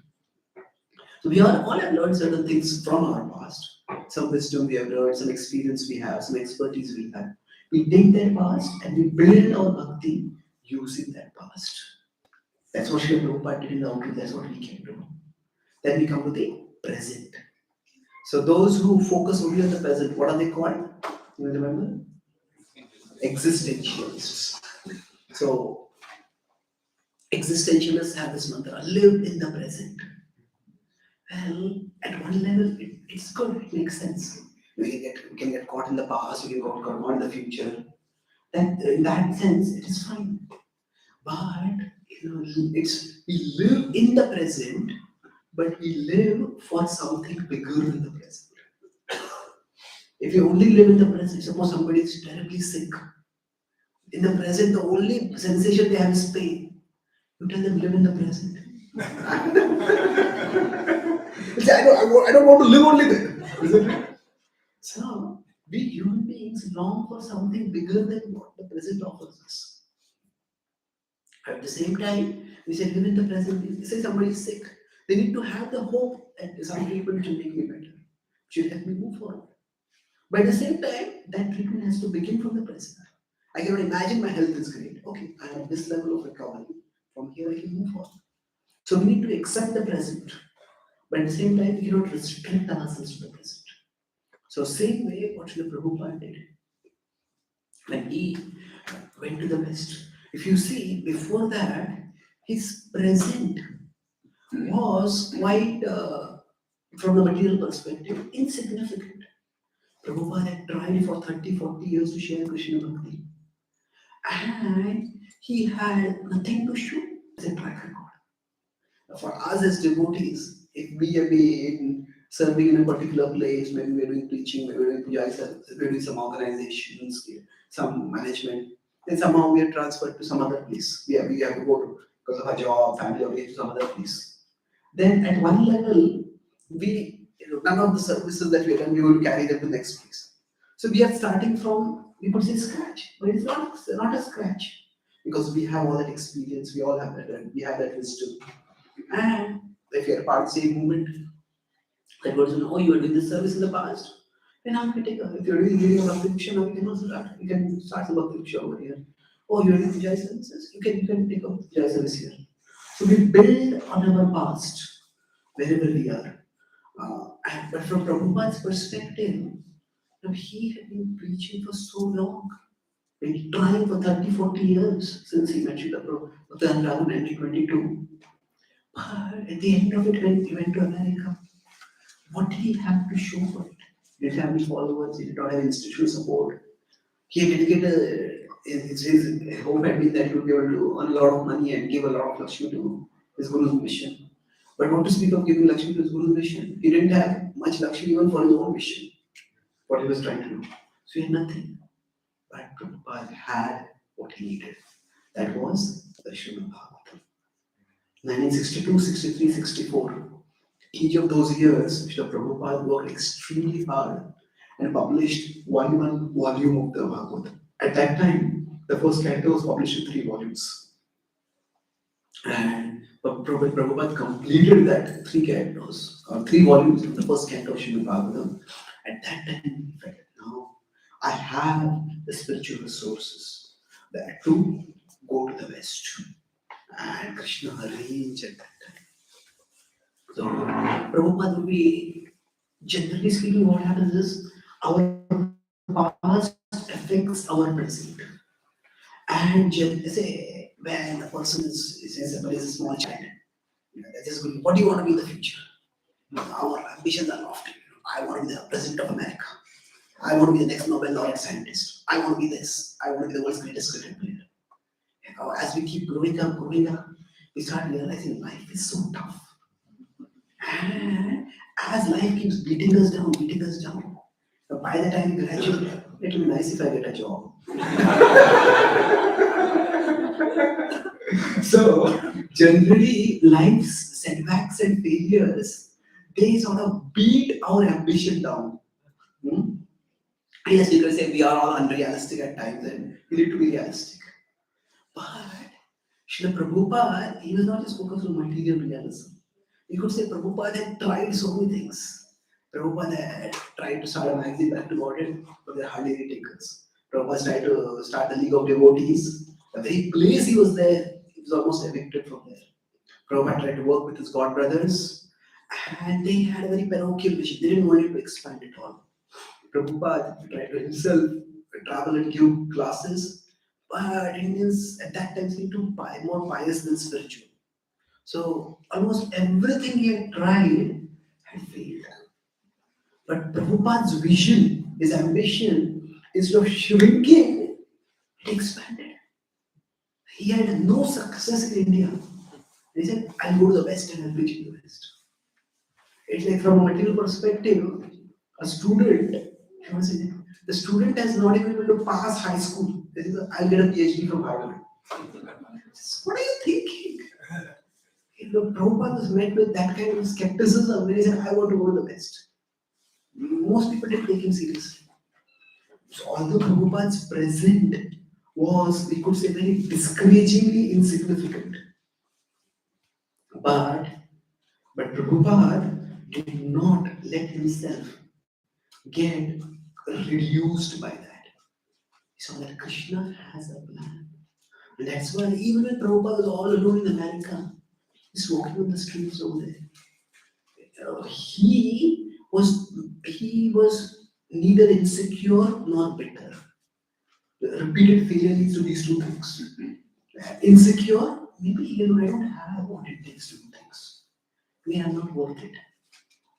So we all have learned certain things from our past. Some wisdom we have learned, some experience we have, some expertise we have. We take that past and we build our bhakti using that past. That's what Srila Prabhupada did in the outreach, that's what we can do. Then we come to the present. So those who focus only on the present, what are they called? You remember? Existentialists. So existentialists have this mantra, live in the present. Well, at one level, it's good, it makes sense. We can get caught in the past, we can get caught in the future. That, in that sense, it is fine. But it's we live in the present, but we live for something bigger than the present. If you only live in the present, suppose somebody is terribly sick. In the present, the only sensation they have is pain. You tell them live in the present. I don't want to live only there. Isn't it? So, we human beings long for something bigger than what the present offers us. At the same time, we say live in the present. We say somebody is sick. They need to have the hope that some treatment should make me better, should help me move forward. But at the same time, that treatment has to begin from the present. I cannot imagine my health is great. Okay, I am at this level of recovery. From here, I can move on. So we need to accept the present, but at the same time, we cannot restrict ourselves to the present. So same way, what Srila Prabhupada did when he went to the West. If you see, before that, his present was quite, from the material perspective, insignificant. Prabhupada had tried for 30, 40 years to share Krishna Bhakti. And he had nothing to show as a track record. For us as devotees, if we have been serving in a particular place, maybe we're doing preaching, maybe we're doing puja, we're doing some organizations, some management, then somehow we are transferred to some other place. We have to go to, because of our job, family, or to some other place. Then at one level, none of the services that we have done, we will carry them to the next place. So we are starting from, we could say scratch, but it's not a scratch, because we have all that experience, we all have that, we have that wisdom. And if you are part of the same movement, that person, oh, you are doing this service in the past, then now you can take if you're doing reading of Bhakti Viksha, now you can also start, you can start the Bhakti Viksha over here. Oh, you're doing Jai services, you can take up Jai service here. So we build on our past, wherever we are. But from Prabhupada's perspective, he had been preaching for so long, been trying for 30, 40 years since he met Srila Prabhupada in 1922. But at the end of it, when he went to America, what did he have to show for it? He didn't have any followers, he did not have institutional support. He had dedicated his hope had been that he would be able to earn a lot of money and give a lot of Lakshmi to his Guru's mission. But not to speak of giving Lakshmi to his Guru's mission, he didn't have much Lakshmi even for his own mission, what he was trying to do. So he had nothing. But Prabhupada had what he needed. That was the Srimad Bhagavatam. 1962, 63, 64. Each of those years, Srila Prabhupada worked extremely hard and published one volume of the Bhagavatam. At that time, the first canto was published in 3 volumes. And Prabhupada completed that 3 cantos, or 3 volumes of the first canto of Srimad Bhagavatam. At that time, he felt, now I have the spiritual resources that to go to the West. And Krishna arranged at that time. So, Prabhupada would be, generally speaking, what happens is our past affects our present. And say, when the person is a small child, they're just going, what do you want to be in the future? Our ambitions are lofty. I want to be the president of America. I want to be the next Nobel laureate scientist. I want to be this. I want to be the world's greatest cricket player. As we keep growing up, we start realizing life is so tough. And as life keeps beating us down, by the time we graduate, it will be nice if I get a job. So, generally, life's setbacks and failures, they sort of beat our ambition down. Yes, you can say we are all unrealistic at times and we need to be realistic. But Srila Prabhupada, he was not just focused on material realism. You could say Prabhupada had tried so many things. Prabhupada had tried to start a magazine back to Godhead, but they're hardly any takers. Prabhupada tried to start the League of Devotees. The very place he was there, he was almost evicted from there. Prabhupada tried to work with his god brothers, and they had a very parochial vision. They didn't want it to expand at all. Prabhupada tried to himself travel and give classes, but Indians at that time seemed to be more pious than spiritual. So almost everything he had tried had failed. But Prabhupada's vision, his ambition, instead of shrinking, it expanded. He had no success in India. He said, I'll go to the West and I'll preach in the West. It's like from a material perspective, a student, the student has not even been able to pass high school. I'll get a PhD from Harvard. What are you thinking? Prabhupada was met with that kind of skepticism when he said, I want to go to the West. Most people didn't take him seriously. So although Prabhupada's present was, we could say, very discouragingly insignificant, but Prabhupada did not let himself get reduced by that. He saw that Krishna has a plan. And that's why even when Prabhupada was all alone in America, he's walking on the streets over there. He was neither insecure nor bitter. Repeated failure leads to these two things. Insecure, maybe I don't have what it takes to do things. Maybe I'm not worth it.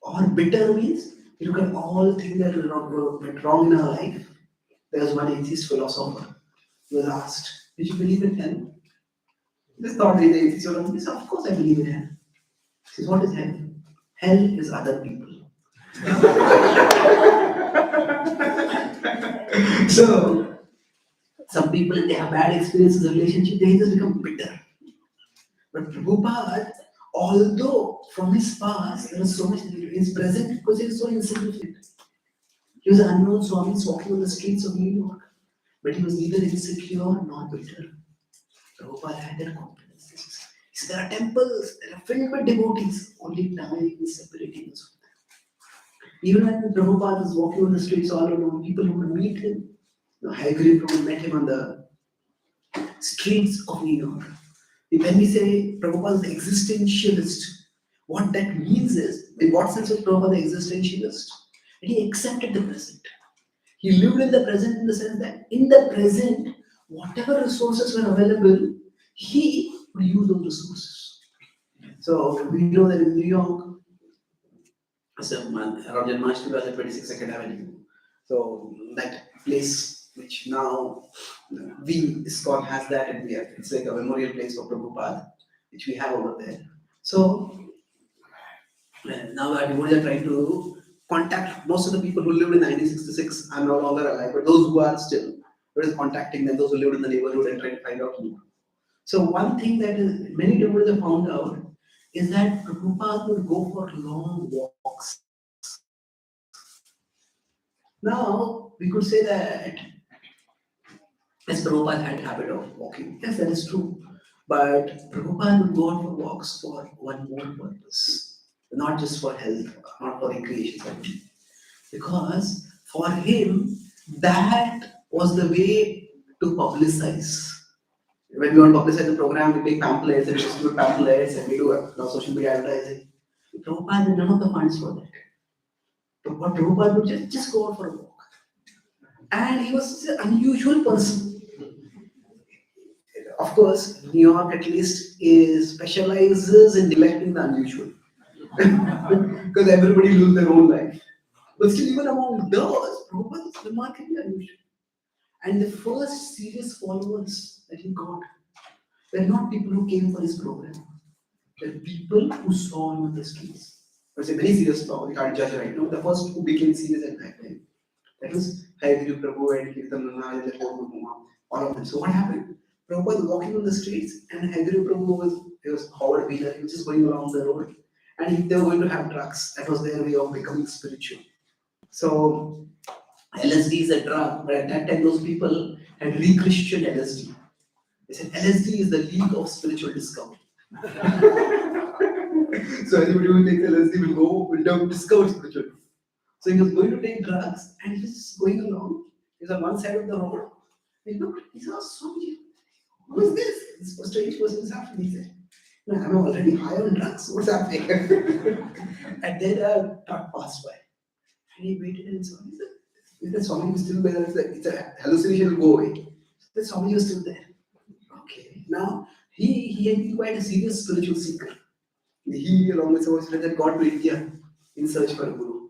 Or bitter means you look at all the things that went wrong in our life. There was one atheist philosopher who was asked, did you believe in hell? This thought the atheist he said, of course I believe in hell. He says, what is hell? Hell is other people. So, some people, if they have bad experiences in relationship, they just become bitter. But Prabhupada, although from his past there was so much in his present, because he was so insignificant. He was an unknown Swami walking on the streets of New York, but he was neither insecure nor bitter. Prabhupada had that confidence. He said, there are temples that are filled with devotees, only time is separating us from them. Even when Prabhupada was walking on the streets all alone, people who would meet him, Hagrid Prabhupada met him on the streets of New York. When we say Prabhupada is the existentialist, what that means is, in what sense was Prabhupada the existentialist? He accepted the present. He lived in the present in the sense that in the present, whatever resources were available, he would use those resources. So we know that in New York, around Janmashtami was at 26th Avenue. So that place which now ISKCON has that, and it's like a memorial place for Prabhupada, which we have over there. So now our devotees are trying to contact most of the people who lived in 1966 are no longer alive, but those who are still, we're just contacting them, those who lived in the neighborhood and trying to find out more. So one thing that many devotees have found out is that Prabhupada would go for long walks. Now, we could say that as Prabhupada had a habit of walking. Yes, that is true. But Prabhupada would go on for walks for one more purpose. Not just for health, not for recreation, because for him, that was the way to publicize. When we want to publicize the program, we make pamphlets and distribute pamphlets and we do social media advertising. Prabhupada had none of the funds for that. But what Prabhupada would just go out for a walk. And he was an unusual person. Of course, New York at least specializes in neglecting the unusual. Because everybody lives their own life. But still, even among those, Prabhupada is remarkably unusual. And the first serious followers that he got were not people who came for his program. They were people who saw him on the streets. I would say very serious talk, we can't judge right now. The first who became serious at that time. That was Hagrid Prabhu and Kirtanana and all of them. So what happened? Prabhupada was walking on the streets and Hagrid Prabhu was Howard Wheeler, he was just going along the road. And they were going to have drugs. That was their way of becoming spiritual. So LSD is a drug, but at that time those people had re-Christianed LSD. They said LSD is the league of spiritual discovery. So anybody who takes LSD will discover spiritual. So he was going to take drugs and he was just going along. He was on one side of the road. He looked, he saw Swamiji. Who is this? This strange person is happening. He said, no, I'm already high on drugs. What's happening? And then a thought passed by. And he waited and saw, is that Swamiji still there? It's a hallucination, will go away. The Swamiji was still there. Okay. Now, he had been quite a serious spiritual seeker. He, along with some of his friends, had gone to India in search for a guru.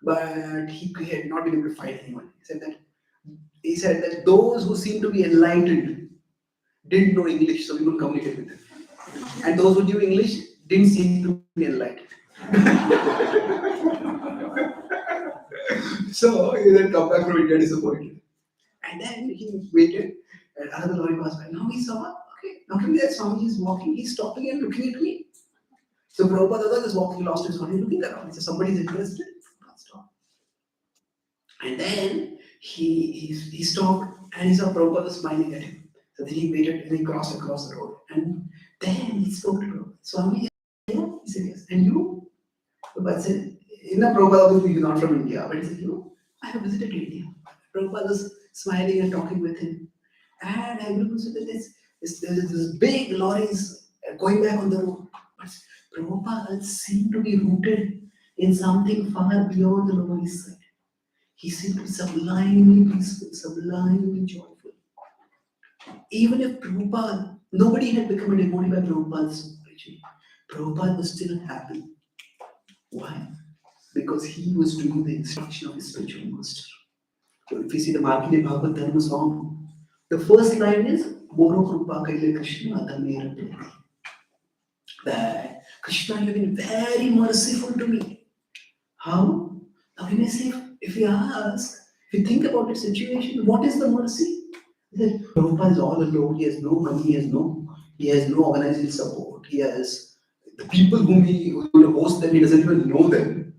But he had not been able to find anyone. He said that those who seemed to be enlightened didn't know English, so we couldn't communicate with them. And those who knew English didn't seem to be enlightened. So he then come back from India disappointed. And then he waited, and another lorry passed by. Now he saw, okay, now from there Swamiji is walking, he's stopping and looking at me. So Prabhupada is walking, lost his mind, looking around. So somebody's interested, not stop. And then he stopped and he saw Prabhupada smiling at him. So then he waited and he crossed across the road. And then he spoke to Prabhupada. Swami, yeah? He said, yes. And you? Prabhupada said, Prabhupada obviously is not from India, but he said, I have visited India. Prabhupada was smiling and talking with him. And I will said that there's this big lorries going back on the road. But Prabhupada seemed to be rooted in something far beyond the Lower East Side. He seemed to be sublimely peaceful, sublimely joyful. Even if Prabhupada, nobody had become a devotee by Prabhupada's preaching, Prabhupada was still happy. Why? Because he was doing the instruction of his spiritual master. So if you see the Markine Bhagavad Dharma song, the first line is Moro Krupa Kaile Krishna Adamera Prati. That Krishna, you have been very merciful to me. How? Now we may say, if you ask, if you think about the situation, what is the mercy? That Prabhupada is all alone, he has no money, he has no organizational support, he has the people whom he will host them, he doesn't even know them,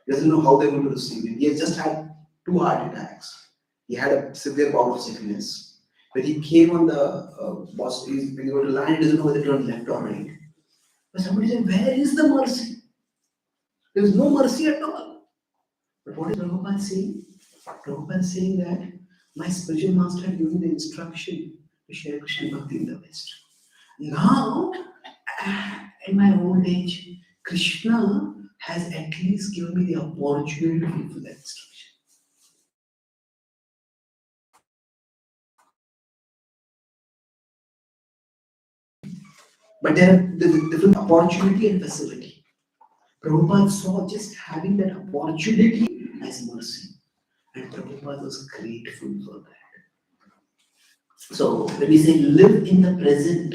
he doesn't know how they're going to receive him. He has just had 2 heart attacks. He had a severe bout of sickness. When he came on the bus, when he went to land, he doesn't know whether to turn left or right. But somebody said, where is the mercy? There is no mercy at all. But what is Prabhupada saying? Prabhupada is saying that my spiritual master had given the instruction to share Krishna Bhakti in the West. Now, in my old age, Krishna has at least given me the opportunity to fulfill that instruction. But there are different opportunity and facility. Prabhupada saw just having that opportunity as mercy. And Prabhupada was grateful for that. So when we say live in the present,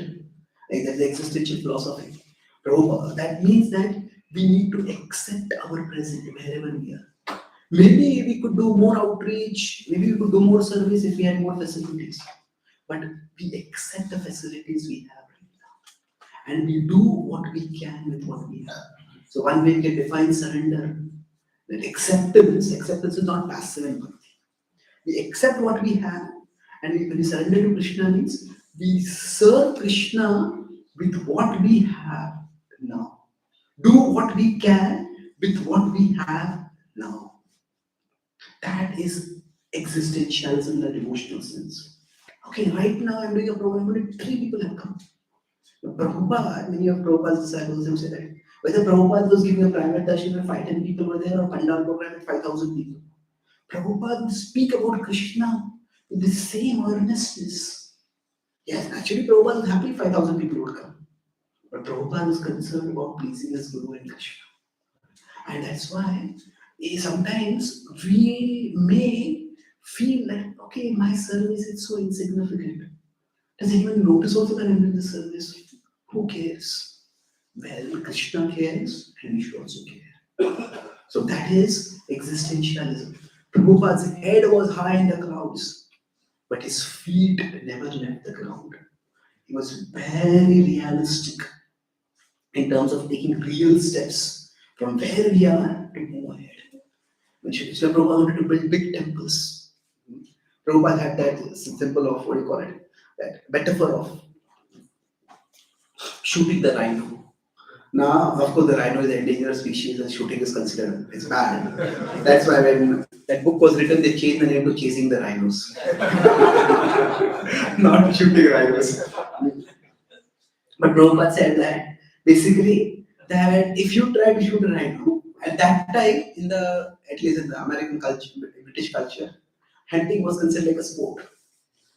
like that's the existential philosophy, Prabhupada, that means that we need to accept our present wherever we are. Maybe we could do more outreach, maybe we could do more service if we had more facilities. But we accept the facilities we have right now. And we do what we can with what we have. So one way we can define surrender, that acceptance is not passive and bhakti. We accept what we have, and when we surrender to Krishna means we serve Krishna with what we have now. Do what we can with what we have now. That is existentialism in a devotional sense. Okay, right now I'm doing a program, only 3 people have come. Prabhupada, many of Prabhupada's disciples have said that whether Prabhupada was giving a private darshan where 5-10 people were there or Pandal program with 5,000 people, Prabhupada would speak about Krishna with the same earnestness. Yes, actually Prabhupada was happy 5,000 people would come. But Prabhupada was concerned about pleasing his Guru and Krishna. And that's why sometimes we may feel that, okay, my service is so insignificant. Does anyone notice also that I'm doing the service? Who cares? Well, Krishna cares and we should also care. So that is existentialism. Prabhupada's head was high in the clouds, but his feet never left the ground. He was very realistic in terms of taking real steps from where we are to move ahead. When Srila Prabhupada wanted to build big temples, Prabhupada had that symbol of, what do you call it? that metaphor of shooting the rhino. Now, of course, the rhino is an endangered species and shooting is considered, it's bad. That's why when that book was written, they changed the name to Chasing the Rhinos. Not shooting rhinos. But Prabhupada said that basically that if you try to shoot a rhino, at that time, at least in the American culture, British culture, hunting was considered like a sport.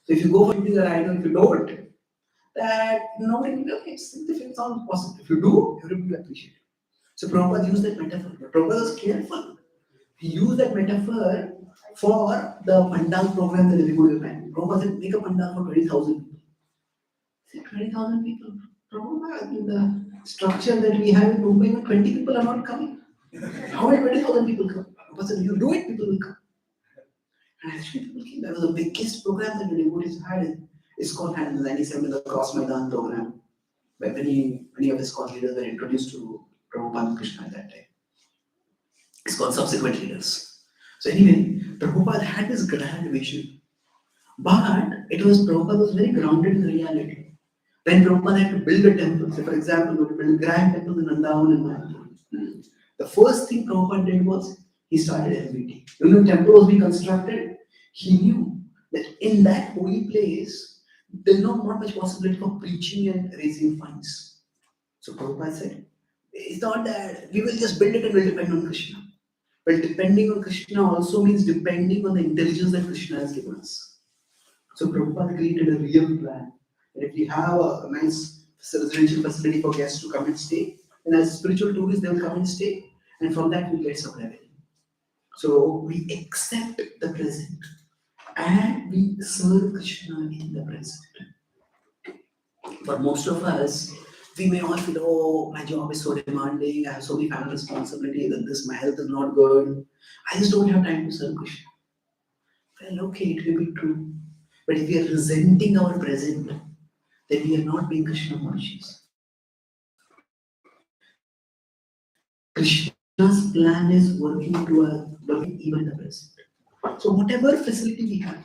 So if you go for shooting a rhino, if you don't, that nobody will be okay. It sounds possible. If you do, everybody will appreciate it. So Prabhupada used that metaphor. But Prabhupada was careful. He used that metaphor for the pandal program that everybody was planning. Prabhupada said, make a pandal for 20,000 people. He said, 20,000 people. Prabhupada, in the structure that we have in Mumbai, when 20 people are not coming. How will 20,000 people come? Prabhupada said, you do it, people will come. And actually, people came. That was the biggest program that the devotees had in ISKCON had in the 97 the Cross Maidan program, where many of ISKCON leaders were introduced to Prabhupada and Krishna at that time. ISKCON subsequent leaders. So anyway, Prabhupada had this grand vision, but Prabhupada was very grounded in reality. When Prabhupada had to build a temple, say for example, to build a grand temple in Nandavan and Mayapur, the first thing Prabhupada did was he started MVT. When the temple was being constructed, he knew that in that holy place, there's not much possibility for preaching and raising funds. So Prabhupada said, it's not that we will just build it and we'll depend on Krishna. But depending on Krishna also means depending on the intelligence that Krishna has given us. So Prabhupada created a real plan. And if we have a nice residential facility for guests to come and stay, and as spiritual tourists, they will come and stay, and from that we get some revenue. So we accept the present and we serve Krishna in the present. For most of us, we may all feel, oh, my job is so demanding, I have so many family responsibilities, and this, my health is not good. I just don't have time to serve Krishna. Well, okay, it may be true. But if we are resenting our present, then we are not being Krishna conscious. Krishna's plan is working even in the present. So whatever facility we have,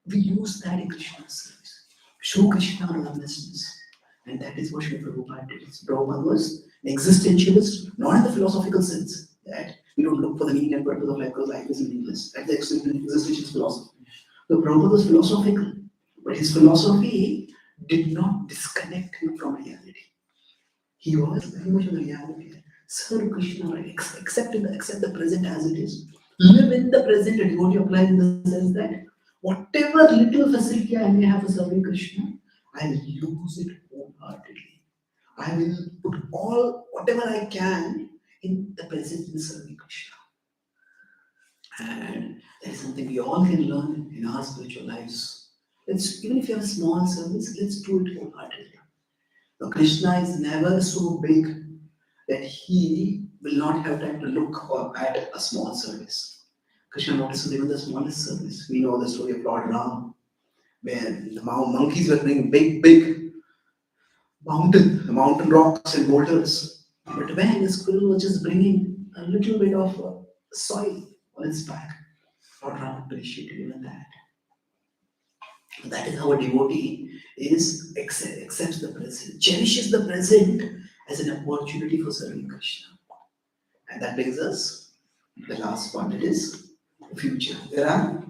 we use that in Krishna's service. Show Krishna our earnestness. And that is what Srila Prabhupada did. Prabhupada was an existentialist, not in the philosophical sense that we don't look for the meaning and purpose of life because life is meaningless. That's the existentialist philosophy. So Prabhupada was philosophical, but his philosophy did not disconnect him from reality. He was very much in the reality. Serve Krishna, right? Accept the present as it is. Live in the present, and what you apply in the sense that whatever little facility I may have for serving Krishna, I will use it wholeheartedly. I will put whatever I can in the present in serving Krishna. And that is something we all can learn in our spiritual lives. Even if you have a small service, let's do it wholeheartedly. Now, Krishna is never so big that he will not have time to look at a small service. Krishna notices even the smallest service. We know the story of Lord Ram, where the monkeys were bringing big mountain rocks and boulders. But when the squirrel was just bringing a little bit of soil on its back, Lord Ram appreciated even that. That is how a devotee accepts the present, cherishes the present as an opportunity for serving Krishna. And that brings us the last part, it is the future. There are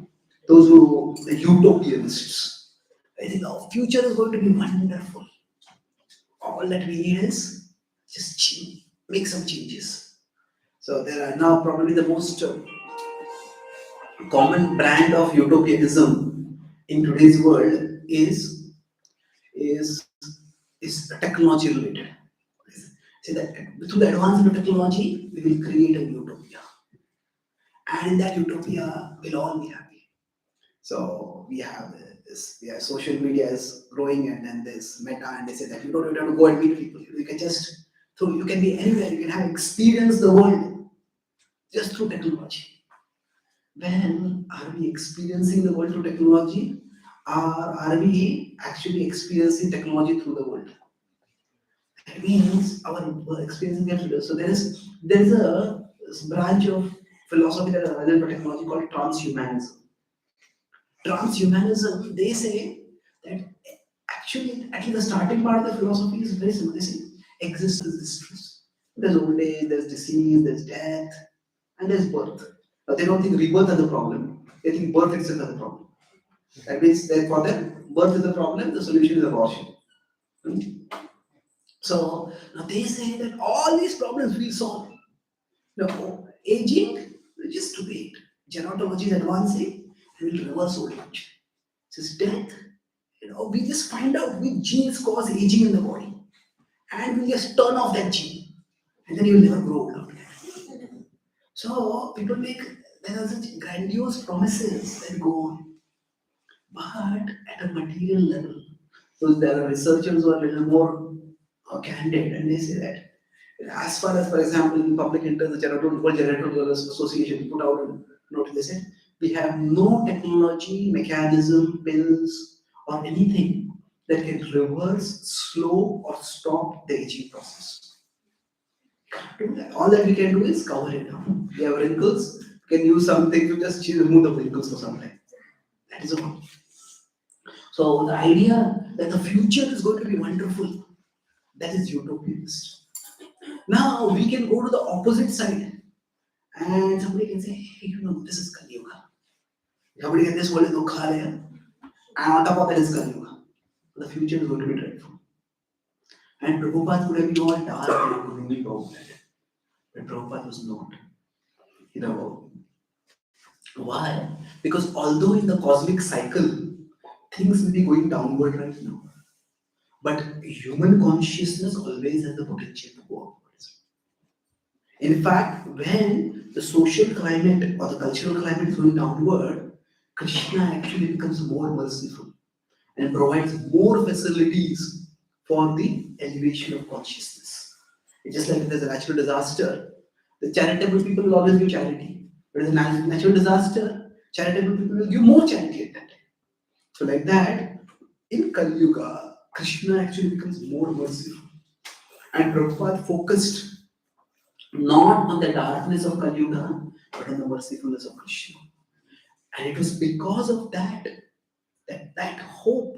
those the utopianists. I think our future is going to be wonderful. All that we need is just make some changes. So there are now probably the most common brand of utopianism in today's world is technology related. Say that through the advancement of technology, we will create a utopia. And in that utopia, we'll all be happy. So we have social media is growing, and then this Meta, and they say that you don't even have to go and meet people. You can you can be anywhere, you can have experienced the world just through technology. When are we experiencing the world through technology? Or are we actually experiencing technology through the world? That means our experience gets reduced. So there is a branch of philosophy that is available for technology called transhumanism. Transhumanism, they say that Actually, at least the starting part of the philosophy is very simple. They say existence is distress. There's old age, there's disease, there's death, and there's birth. But they don't think rebirth is the problem. They think birth itself is the problem. That means that for them, birth is the problem, the solution is abortion. Hmm? So now they say that all these problems will solve. Now, aging, just to wait. Gerontology is advancing and will reverse old age. This is death. We just find out which genes cause aging in the body. And we just turn off that gene. And then you will never grow old after that. So people make, there are such grandiose promises that go on. But at a material level, so there are researchers who are a little more candid and they say that as far as, for example, in public interest, the World Gerontological Association put out a notice, they said, we have no technology, mechanism, pills, or anything that can reverse, slow, or stop the aging process. Can't do that. All that we can do is cover it up. We have wrinkles, we can use something to just remove the wrinkles for some time. That is all. So the idea that the future is going to be wonderful, that is utopianist. Now we can go to the opposite side and somebody can say, hey, this is Kali Yuga. Somebody can this world is Dukhalaya, and on top of that is Kali Yuga. The future is going to be dreadful. And Prabhupada could have been all dark and gloomy about that. But Prabhupada was not. Why? Because although in the cosmic cycle, things will be going downward right now. But human consciousness always has the potential to go upwards. In fact, when the social climate or the cultural climate is going downward, Krishna actually becomes more merciful and provides more facilities for the elevation of consciousness. It's just like if there's a natural disaster, the charitable people will always give charity. But in a natural disaster, charitable people will give more charity at that time. So like that, in Kali Yuga, Krishna actually becomes more merciful. And Prabhupada focused not on the darkness of Kali Yuga, but on the mercifulness of Krishna. And it was because of that hope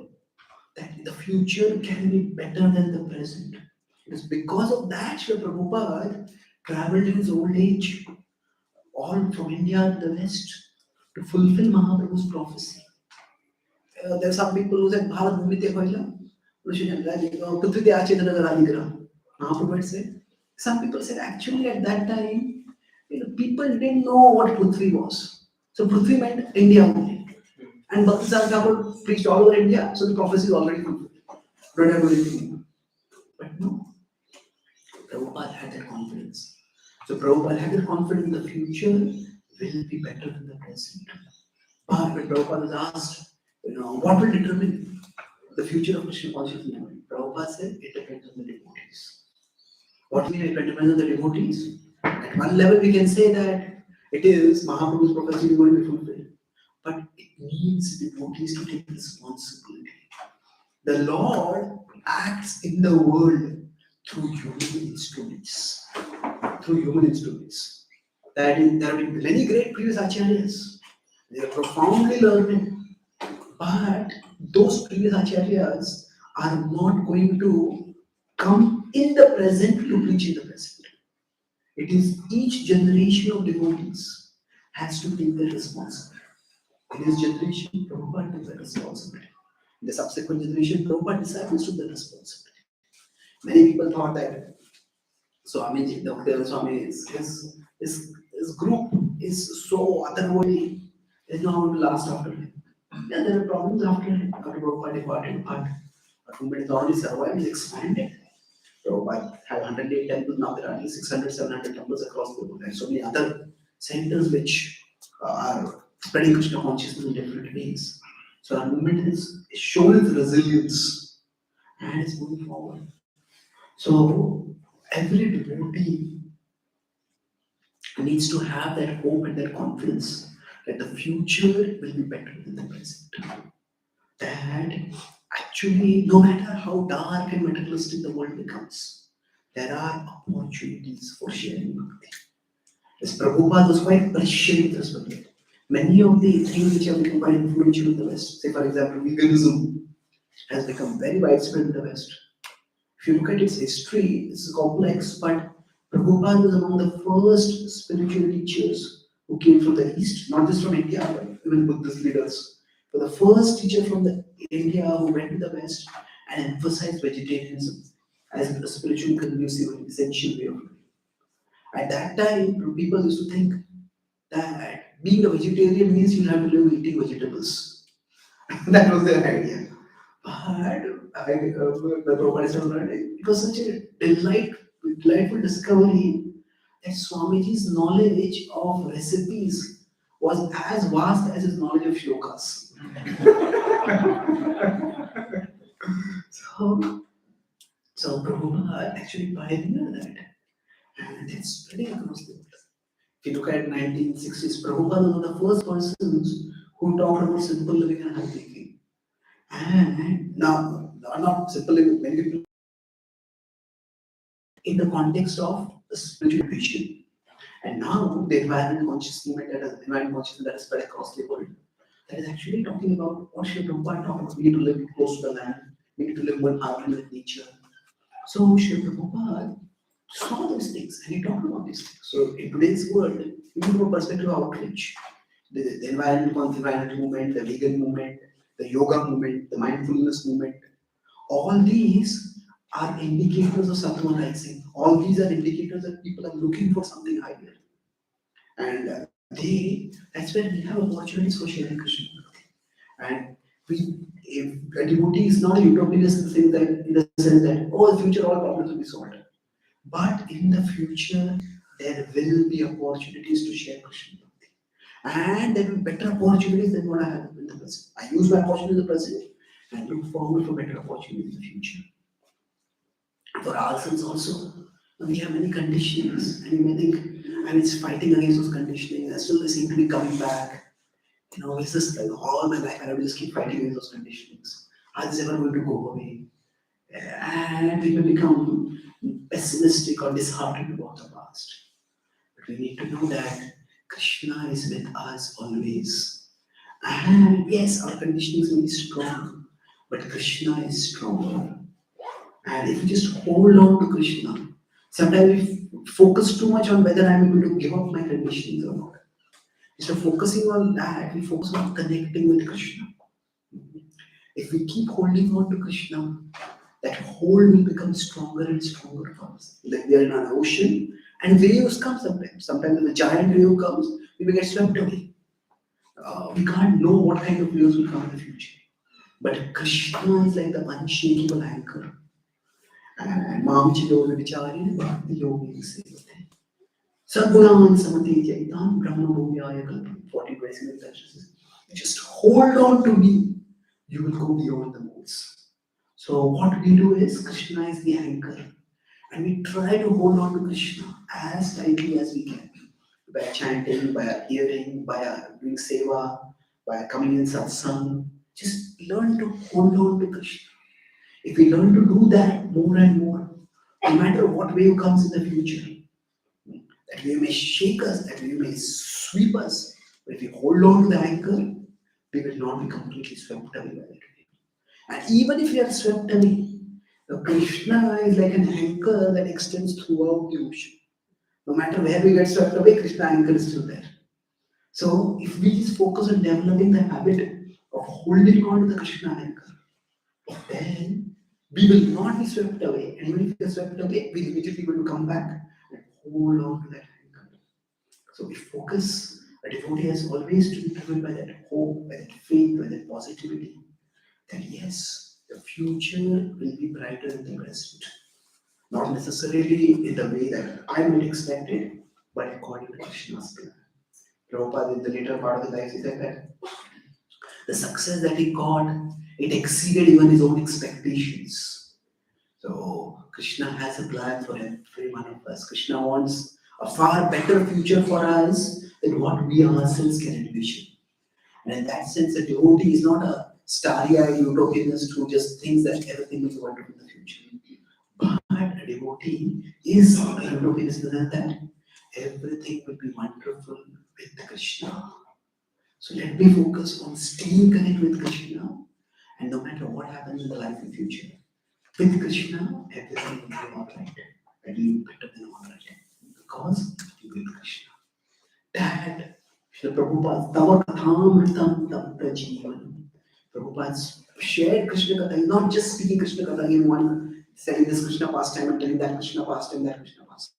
that the future can be better than the present. It is because of that Srila Prabhupada traveled in his old age, all from India to the West, to fulfill Mahaprabhu's prophecy. There are some people who said, Bharat Bhumite Hoila, Mahaprabhu said. Some people said actually at that time, people didn't know what Prithvi was. So Prithvi meant India only. And Bhakti Thakur preached all over India, so the prophecy is already fulfilled. Don't have to do anything. But no, Prabhupada had that confidence. So Prabhupada had that confidence the future will be better than the present. But when Prabhupada was asked, what will determine the future of Krishna consciousness? Prabhupada said, it depends on the devotees. What do you mean it depends on the devotees? At one level we can say that it is Mahaprabhu's prophecy going to be fulfilled. But it needs devotees to take responsibility. The Lord acts in the world through human instruments. That is, there have been many great previous acharyas. They are profoundly learned. But those previous acharyas are not going to come in the present to preach in the present. It is each generation of devotees has to take their responsibility. In his generation, Prabhupada took that responsibility. In the subsequent generation, Prabhupada disciples took that responsibility. Many people thought that Swamiji, Dr. Swami, his group is so otherworldly, there's no one to last after him. Yeah, there are problems after him. After Prabhupada departed, but movement is already survived, is expanded. Prabhupada had 108 temples, now there are at least 600, 700 temples across the world. There are so many other centers which are spreading Krishna consciousness in different ways. So our movement is showing its resilience and it's moving forward. So every devotee needs to have that hope and that confidence that the future will be better than the present. That actually, no matter how dark and materialistic the world becomes, there are opportunities for sharing bhakti. As Prabhupada was quite prescient with respect to many of the things which have become quite influential in the West, say for example, veganism, has become very widespread in the West. If you look at its history, it's complex, but Prabhupada was among the first spiritual teachers who came from the East, not just from India, but even Buddhist leaders. But the first teacher from the India who went to the West and emphasized vegetarianism as a spiritually conducive and essential way of living. At that time, people used to think that being a vegetarian means you have to live eating vegetables. That was their idea. The Prabhupada said, it was such a delightful discovery that Swamiji's knowledge of recipes was as vast as his knowledge of shlokas. so, so Prabhupada actually pioneered that, and it's spreading across the world. If you look at 1960s, Prabhupada was one of the first persons who talked about simple living and healthy living. And now, not simple living, many people in the context of the spiritual vision. And now the environment conscious movement that is spread across the world, that is actually talking about what Sri Prabhupada talked about. We need to live close to the land, we need to live more in harmony with nature. So Sri Prabhupada saw these things and he talked about these things. So in today's world, even from a perspective of outreach, the environment movement, the vegan movement, the yoga movement, the mindfulness movement, all these are indicators of sattva rising. All these are indicators that people are looking for something higher. And that's where we have opportunities for sharing Krishna. And if a devotee is not a utopianist in the sense that, oh, the future all problems will be solved. But in the future, there will be opportunities to share Krishna. And there will be better opportunities than what I have in the present. I use my opportunity in the present and look forward for better opportunities in the future. For ourselves also, we have many conditions, and you may think, it's fighting against those conditioning, and still they seem to be coming back. It's just like all my life, I will just keep fighting against those conditionings. Are these ever going to go away? And we may become pessimistic or disheartened about the past. But we need to know that Krishna is with us always. And yes, our conditionings may be strong, but Krishna is stronger. And if we just hold on to Krishna, sometimes we focus too much on whether I'm able to give up my conditionings or not. Instead of focusing on that, we focus on connecting with Krishna. If we keep holding on to Krishna, that hold will become stronger and stronger for us. Like we are in an ocean, and waves come sometimes. Sometimes when a giant wave comes, we will get swept away. We can't know what kind of waves will come in the future. But Krishna is like the unshakable anchor. And Mamchi Yoga Vichari Bhakti Yogi Sevate. Sadgunan Samati Jaitan Brahma Bhuvyaya Kalpam. 40 Grace Meditations. Just hold on to me. You will go beyond the modes. So what we do is Krishna is the anchor. And we try to hold on to Krishna as tightly as we can. By chanting, by hearing, by doing seva, by coming in satsang. Just learn to hold on to Krishna. If we learn to do that more and more, no matter what wave comes in the future, that wave may shake us, that wave may sweep us, but if we hold on to the anchor, we will not be completely swept away by that wave. And even if we are swept away, the Krishna is like an anchor that extends throughout the ocean. No matter where we get swept away, Krishna anchor is still there. So if we just focus on developing the habit of holding on to the Krishna anchor, then we will not be swept away. And even if we are swept away, we will immediately going to come back and hold on to that anchor. So we focus, a devotee has always to be driven by that hope, by that faith, by that positivity, that yes, the future will be brighter than the present. Not necessarily in the way that I might expect it, but according to Krishna's plan. Prabhupada, in the later part of his life, he said that the success that he got, it exceeded even his own expectations. So Krishna has a plan for every one of us. Krishna wants a far better future for us than what we ourselves can envision. And in that sense, a devotee is not a starry-eyed utopianist who just thinks that everything will be wonderful in the future. But a devotee is a utopianist in the sense that everything will be wonderful with Krishna. So let me focus on staying connected with Krishna And no matter what happens in the life in future, with Krishna, everything will be alright. And you will be better than alright. Because you with Krishna. That Srila Prabhupada, Tava Katham Tapta Jeevan. Prabhupada shared Krishna Katha. He's not just speaking Krishna Katha in one, saying this Krishna pastime and telling that Krishna pastime, that Krishna pastime.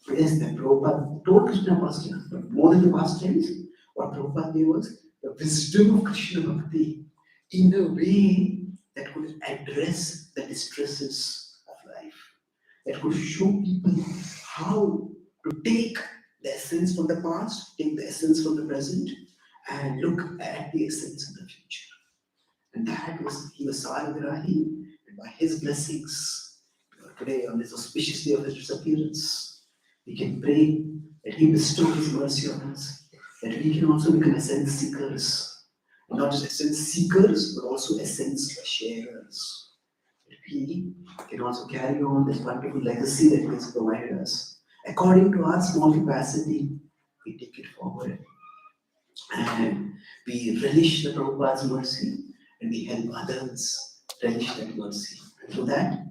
Yes, that Prabhupada told Krishna pastime, but more than the pastimes, what Prabhupada gave was the wisdom of Krishna Bhakti in a way that could address the distresses of life, that could show people how to take the essence from the past, take the essence from the present, and look at the essence of the future. And that was, he was Saragrahi, and by his blessings, today on this auspicious day of his disappearance, we can pray that he bestow his mercy on us, that we can also become essence seekers. Not just essence seekers, but also essence sharers. That we can also carry on this wonderful legacy that he has provided us. According to our small capacity, we take it forward. And we relish the Prabhupada's mercy, and we help others relish that mercy. And so that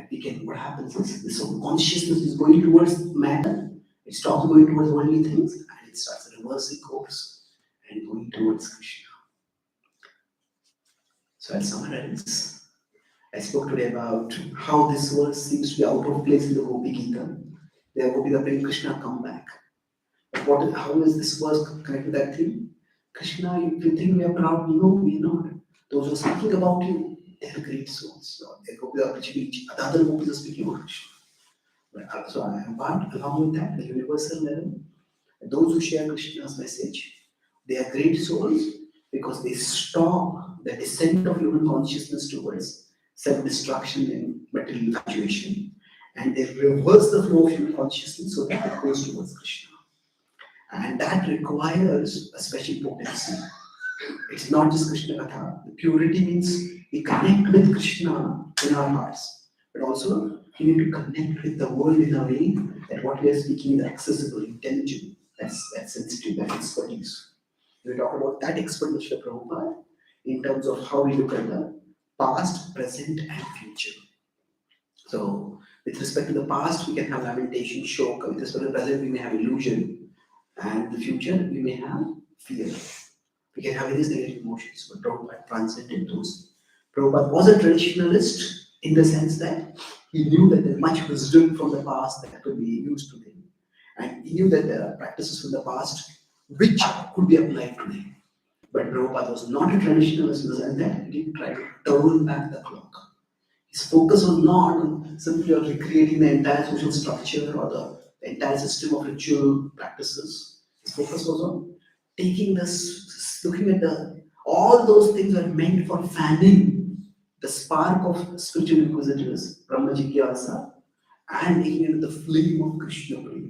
we can, what happens is, this whole consciousness is going towards matter, it stops going towards worldly things, and it starts a reversing course, and going towards Krishna. So I'll summarize. I spoke today about how this verse seems to be out of place in the Gopi Gita. There will be the Prem Krishna come back. But how is this verse connected to that thing? Krishna, if you think we are proud, no, we are not. Those who are speaking about you, they are great souls. So they go with the other gopis are speaking about Krishna. But, so I am part, along with that, the universal level. Those who share Krishna's message, they are great souls because they stop the descent of human consciousness towards self-destruction and material infatuation, and they reverse the flow of human consciousness so that it goes towards Krishna. And that requires a special potency. It's not just Krishna Katha. The purity means we connect with Krishna in our hearts, but also we need to connect with the world in a way that what we are speaking is accessible, intelligible, that's sensitive, that expertise. We talk about that expertise of Prabhupada in terms of how we look at the past, present, and future. So, with respect to the past, we can have lamentation, shock. With respect to the present, we may have illusion. And the future, we may have fear. We can have various negative emotions, but Prabhupada transcended those. Prabhupada was a traditionalist in the sense that he knew that there's much wisdom from the past that could be used today. And he knew that there are practices from the past which could be applied today. But Prabhupada was not a traditionalist in the sense that he didn't try to turn back the clock. His focus was not on simply on recreating the entire social structure or the entire system of ritual practices. His focus was on taking this, looking at all those things that are meant for fanning the spark of spiritual inquisitiveness, Brahma Jigyasa, and making it the flame of Krishna Prema.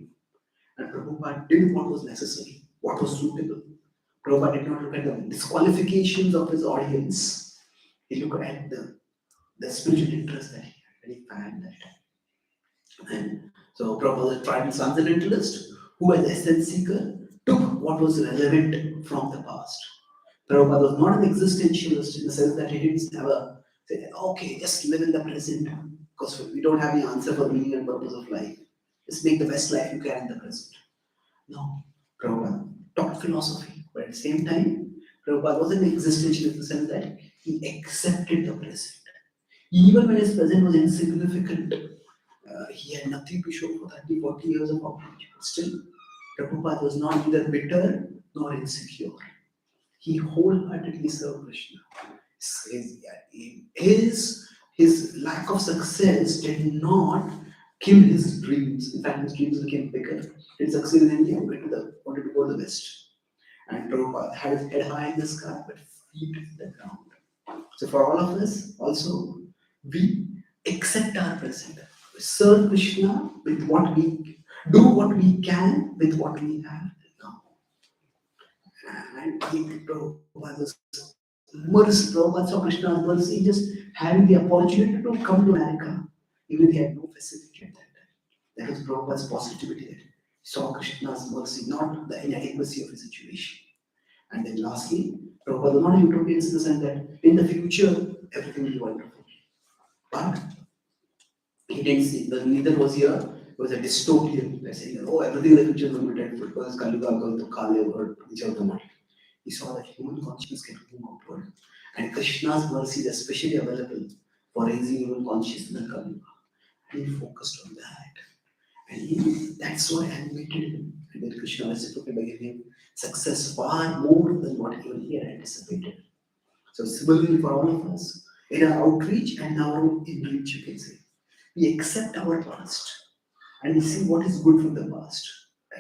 And Prabhupada did what was necessary, what was suitable. Prabhupada did not look at the disqualifications of his audience. He looked at the spiritual interest that he had, and he fanned that. And so Prabhupada was a transcendentalist who, as essence seeker, took what was relevant from the past. Prabhupada was not an existentialist in the sense that he didn't ever say, okay, just live in the present, because we don't have the answer for meaning and purpose of life. Just make the best life you can in the present. No, Prabhupada taught philosophy, but at the same time, Prabhupada wasn't an existentialist in the sense that he accepted the present. Even when his present was insignificant, he had nothing to show for 30, 40 years of operation. Still, Prabhupada was not either bitter nor insecure. He wholeheartedly served Krishna. His lack of success did not kill his dreams. In fact, his dreams became bigger. He succeeded in India, wanted to go to the West. And Prabhupada had his head high in the sky, but feet in the ground. So for all of us, also, we accept our present. We serve Krishna with what we do, what we can with what we have now. And Prabhupada's mercy, Prabhupada saw Krishna's mercy, just having the opportunity to come to America, even if he had no facility at that time. That was Prabhupada's positivity that he saw Krishna's mercy, not the inadequacy of his situation. And then lastly, Prabhupada was not a utopian in the sense that in the future everything will be wonderful. But he didn't see, neither was here, it was a dystopian. They're saying, oh, everything in the future will be dreadful because Kalyuga going to Kale or Nichavdama. He saw that human consciousness can move upward. And Krishna's mercy is especially available for raising human consciousness in Kalyuga. And he focused on that. And that's what animated him. And then Krishna reciprocated by giving him success far more than what even he had anticipated. So similarly for all of us, in our outreach and our inreach, you can say, we accept our past and we see what is good from the past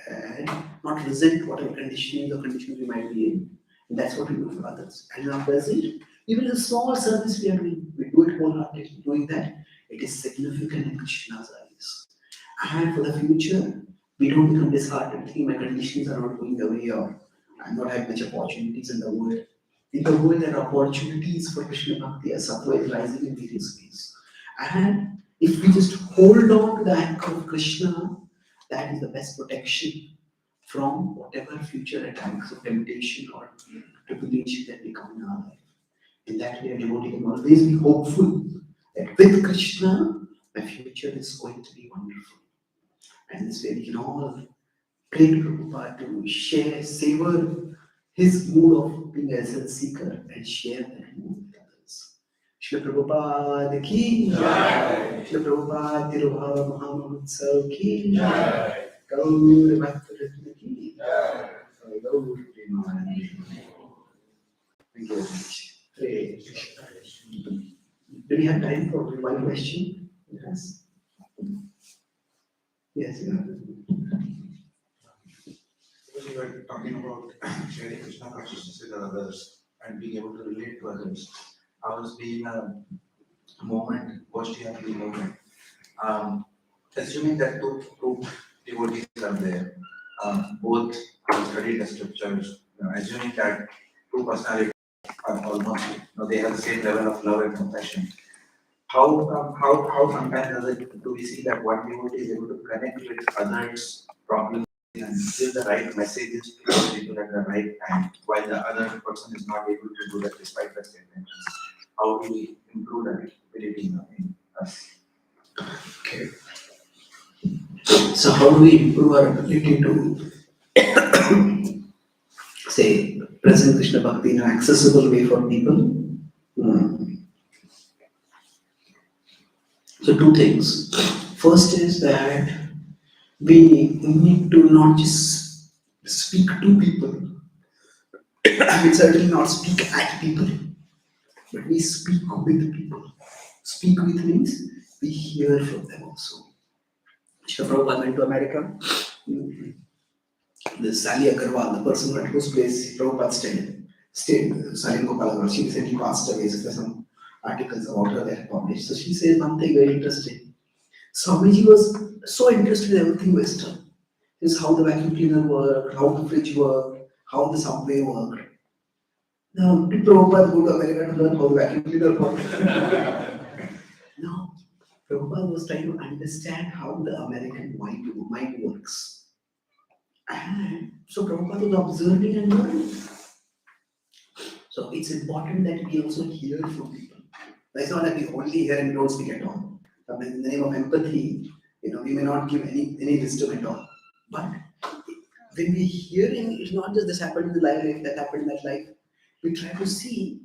and not resent whatever conditioning or conditions we might be in. And that's what we do for others. And in our present, even a small service we are doing, we do it wholeheartedly. Doing that, it is significant in Krishna's eyes. And for the future, we don't become disheartened, thinking my conditions are not going away or I'm not having much opportunities in the world. In the world, there are opportunities for Krishna Bhakti as Sattva is rising in various ways. And if we just hold on to the anchor of Krishna, that is the best protection from whatever future attacks or temptation or tribulation that may come in our life. In that way, a devotee can always be hopeful that with Krishna, my future is going to be wonderful. And this way we can all pray to Prabhupada to share, savor his mood of being a self-seeker and share that mood with others. Srila Prabhupada ki Jai. Srila Prabhupada Tirubhava Mahamahotsav ki Jai. Gaur Bhakta ki Jai. Gaur Premanande. Thank you very much. Hare Krishna. Do we have time for one question? Yes. Yes, yeah. Because you were talking about sharing Krishna consciousness with others and being able to relate to others. I was being a moment, Goshtiyanti moment. Assuming that two devotees are there, both have studied the scriptures, assuming that two personalities are almost, they have the same level of love and compassion. How sometimes do we see that one devotee is able to connect with others properly and give the right messages to the people at the right time, while the other person is not able to do that despite the same intentions? How do we improve that ability in us? Okay. So how do we improve our ability to say present Krishna Bhakti in an accessible way for people? So two things. First is that we need to not just speak to people. We certainly not speak at people, but we speak with people. Speak with means we hear from them also. Srila Prabhupada went to America. The Sally Agarwal, the person at whose place Prabhupada stayed, Sally Gopal, she recently passed away. So there's some articles about her that are published. So she says one thing very interesting. Swamiji was so interested in everything Western. Is how the vacuum cleaner worked, how the fridge worked, how the subway worked. Now, did Prabhupada go to America to learn how the vacuum cleaner worked? No. Prabhupada was trying to understand how the American mind works. And so Prabhupada was observing and learning. So it's important that we also hear from people. It's not that we only hear and we don't speak at all. In the name of empathy, we may not give any wisdom at all. But when we're hearing, it's not just this happened in the life, that happened in that life. We try to see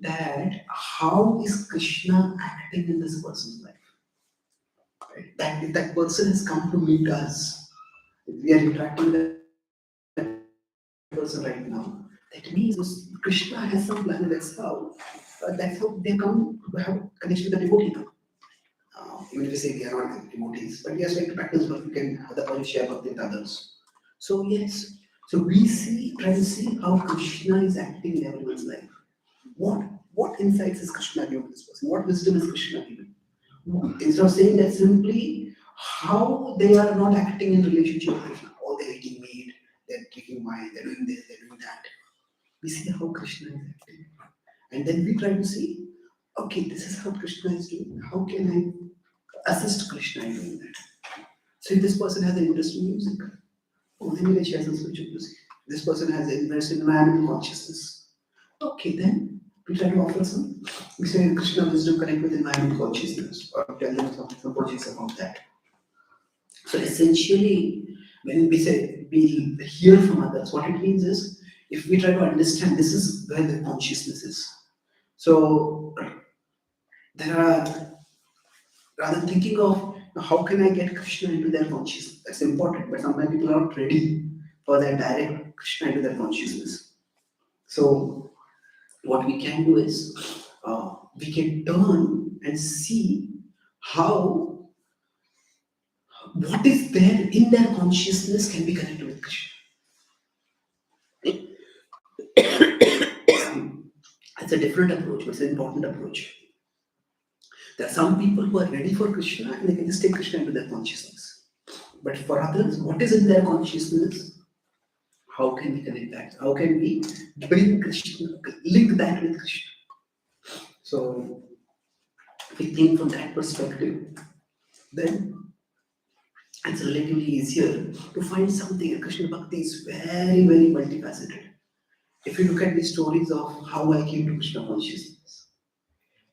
that how is Krishna acting in this person's life. Right? That if that person has come to meet us, if we are interacting with that person right now, that means Krishna has some plan. That's how they come to have connection with the devotee now. Even if we say we are not devotees, but we are trying to practice what we can have the point share bhakti with others. So yes, so we try to see how Krishna is acting in everyone's life. What insights is Krishna giving to this person? What wisdom is Krishna giving? Instead of saying that simply how they are not acting in relationship with Krishna. Oh, they're eating meat, they're drinking wine, they're doing this, they're doing that. We see how Krishna is acting. And then we try to see, okay, this is how Krishna is doing. How can I assist Krishna in doing that? So if this person has an interest in music, then we can share some spiritual music. This person has an interest in environmental consciousness. Okay, then we try to offer some. We say Krishna wisdom connect with environment consciousness, or tell them some projects about that. So essentially, when we say we hear from others, what it means is if we try to understand this is where the consciousness is. So there are rather than thinking of how can I get Krishna into their consciousness, that's important, but sometimes people are not ready for that direct Krishna into their consciousness. So what we can do is we can turn and see how what is there in their consciousness can be connected with Krishna. It's a different approach, but it's an important approach. There are some people who are ready for Krishna and they can just take Krishna into their consciousness. But for others, what is in their consciousness? How can we connect that? How can we bring Krishna, link that with Krishna? So, if we think from that perspective, then it's relatively easier to find something. Krishna Bhakti is very, very multifaceted. If you look at the stories of how I came to Krishna consciousness,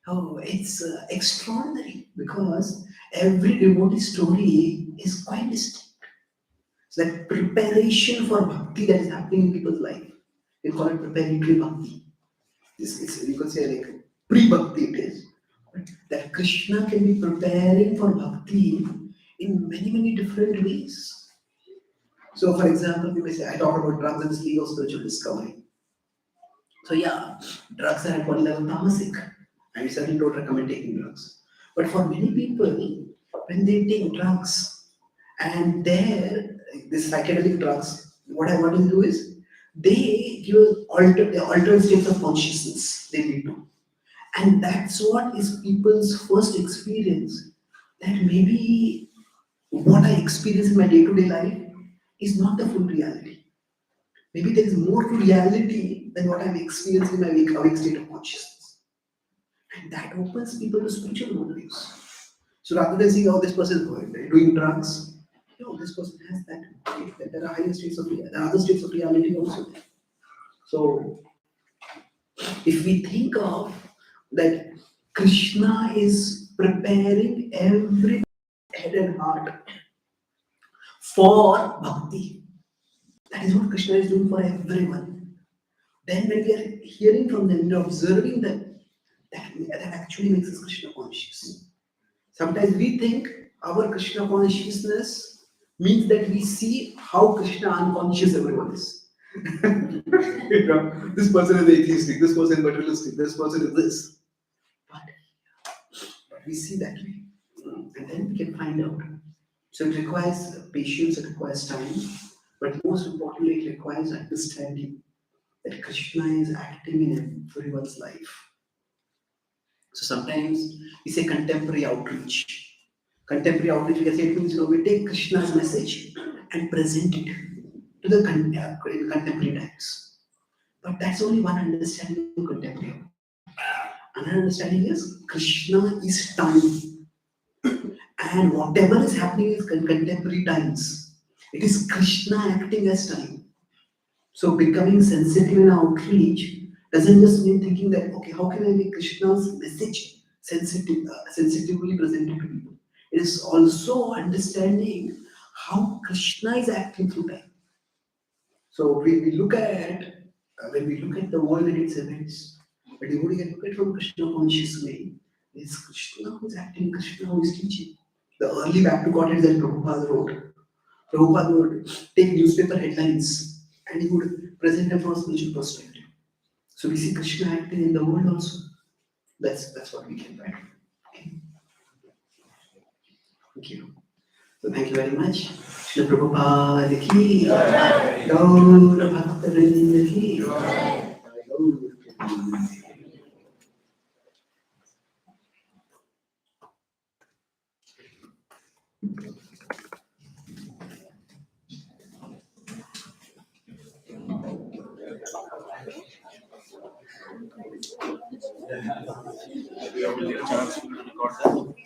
oh, it's extraordinary because every devotee story is quite distinct. It's like preparation for bhakti that is happening in people's life. We call it preparatory bhakti. This is, you could say like pre-bhakti it is. That Krishna can be preparing for bhakti in many, many different ways. So, for example, we may say, I talk about drugs and sleep of spiritual discovery. So, yeah, drugs are at one level tamasic, and we certainly don't recommend taking drugs. But for many people, when they take drugs, and there, this psychedelic drugs, what I want to do is they give alternate states of consciousness they lead to. And that's what is people's first experience. That maybe what I experience in my day-to-day life is not the full reality. Maybe there is more to reality than what I'm experiencing in my awake state of consciousness. And that opens people to spiritual motives. So rather than saying, oh, this person is doing drugs, no, this person has that. There are higher states of reality, there are other states of reality also. So if we think of that Krishna is preparing every head and heart for bhakti. That is what Krishna is doing for everyone. Then when we are hearing from them, we are observing them, that actually makes us Krishna conscious. Sometimes we think our Krishna consciousness means that we see how Krishna unconscious everyone is. This person is atheistic, this person is materialistic, this person is this. But we see that way. And then we can find out. So it requires patience, it requires time, but most importantly, it requires understanding that Krishna is acting in everyone's life. So sometimes we say contemporary outreach. Contemporary outreach, we can say it means we take Krishna's message and present it to the contemporary times. But that's only one understanding of contemporary. Another understanding is Krishna is time. And whatever is happening in contemporary times, it is Krishna acting as time. So becoming sensitive in outreach doesn't just mean thinking that, okay, how can I make Krishna's message sensitively presented to people? It is also understanding how Krishna is acting through time. So when we look at the world and its events, but you can look at it from Krishna conscious way. It's Krishna who is acting, Krishna who is teaching. The early Back to Godhead that Prabhupada wrote. Prabhupada would take newspaper headlines and he would present them from a spiritual perspective. So we see Krishna acting in the world also. That's what we can find. Okay. Thank you. So thank you very much. Shri Prabhupada ki, Gaura Bhakta Vrinda ki, Gaura Premanande. We have a chance to record that.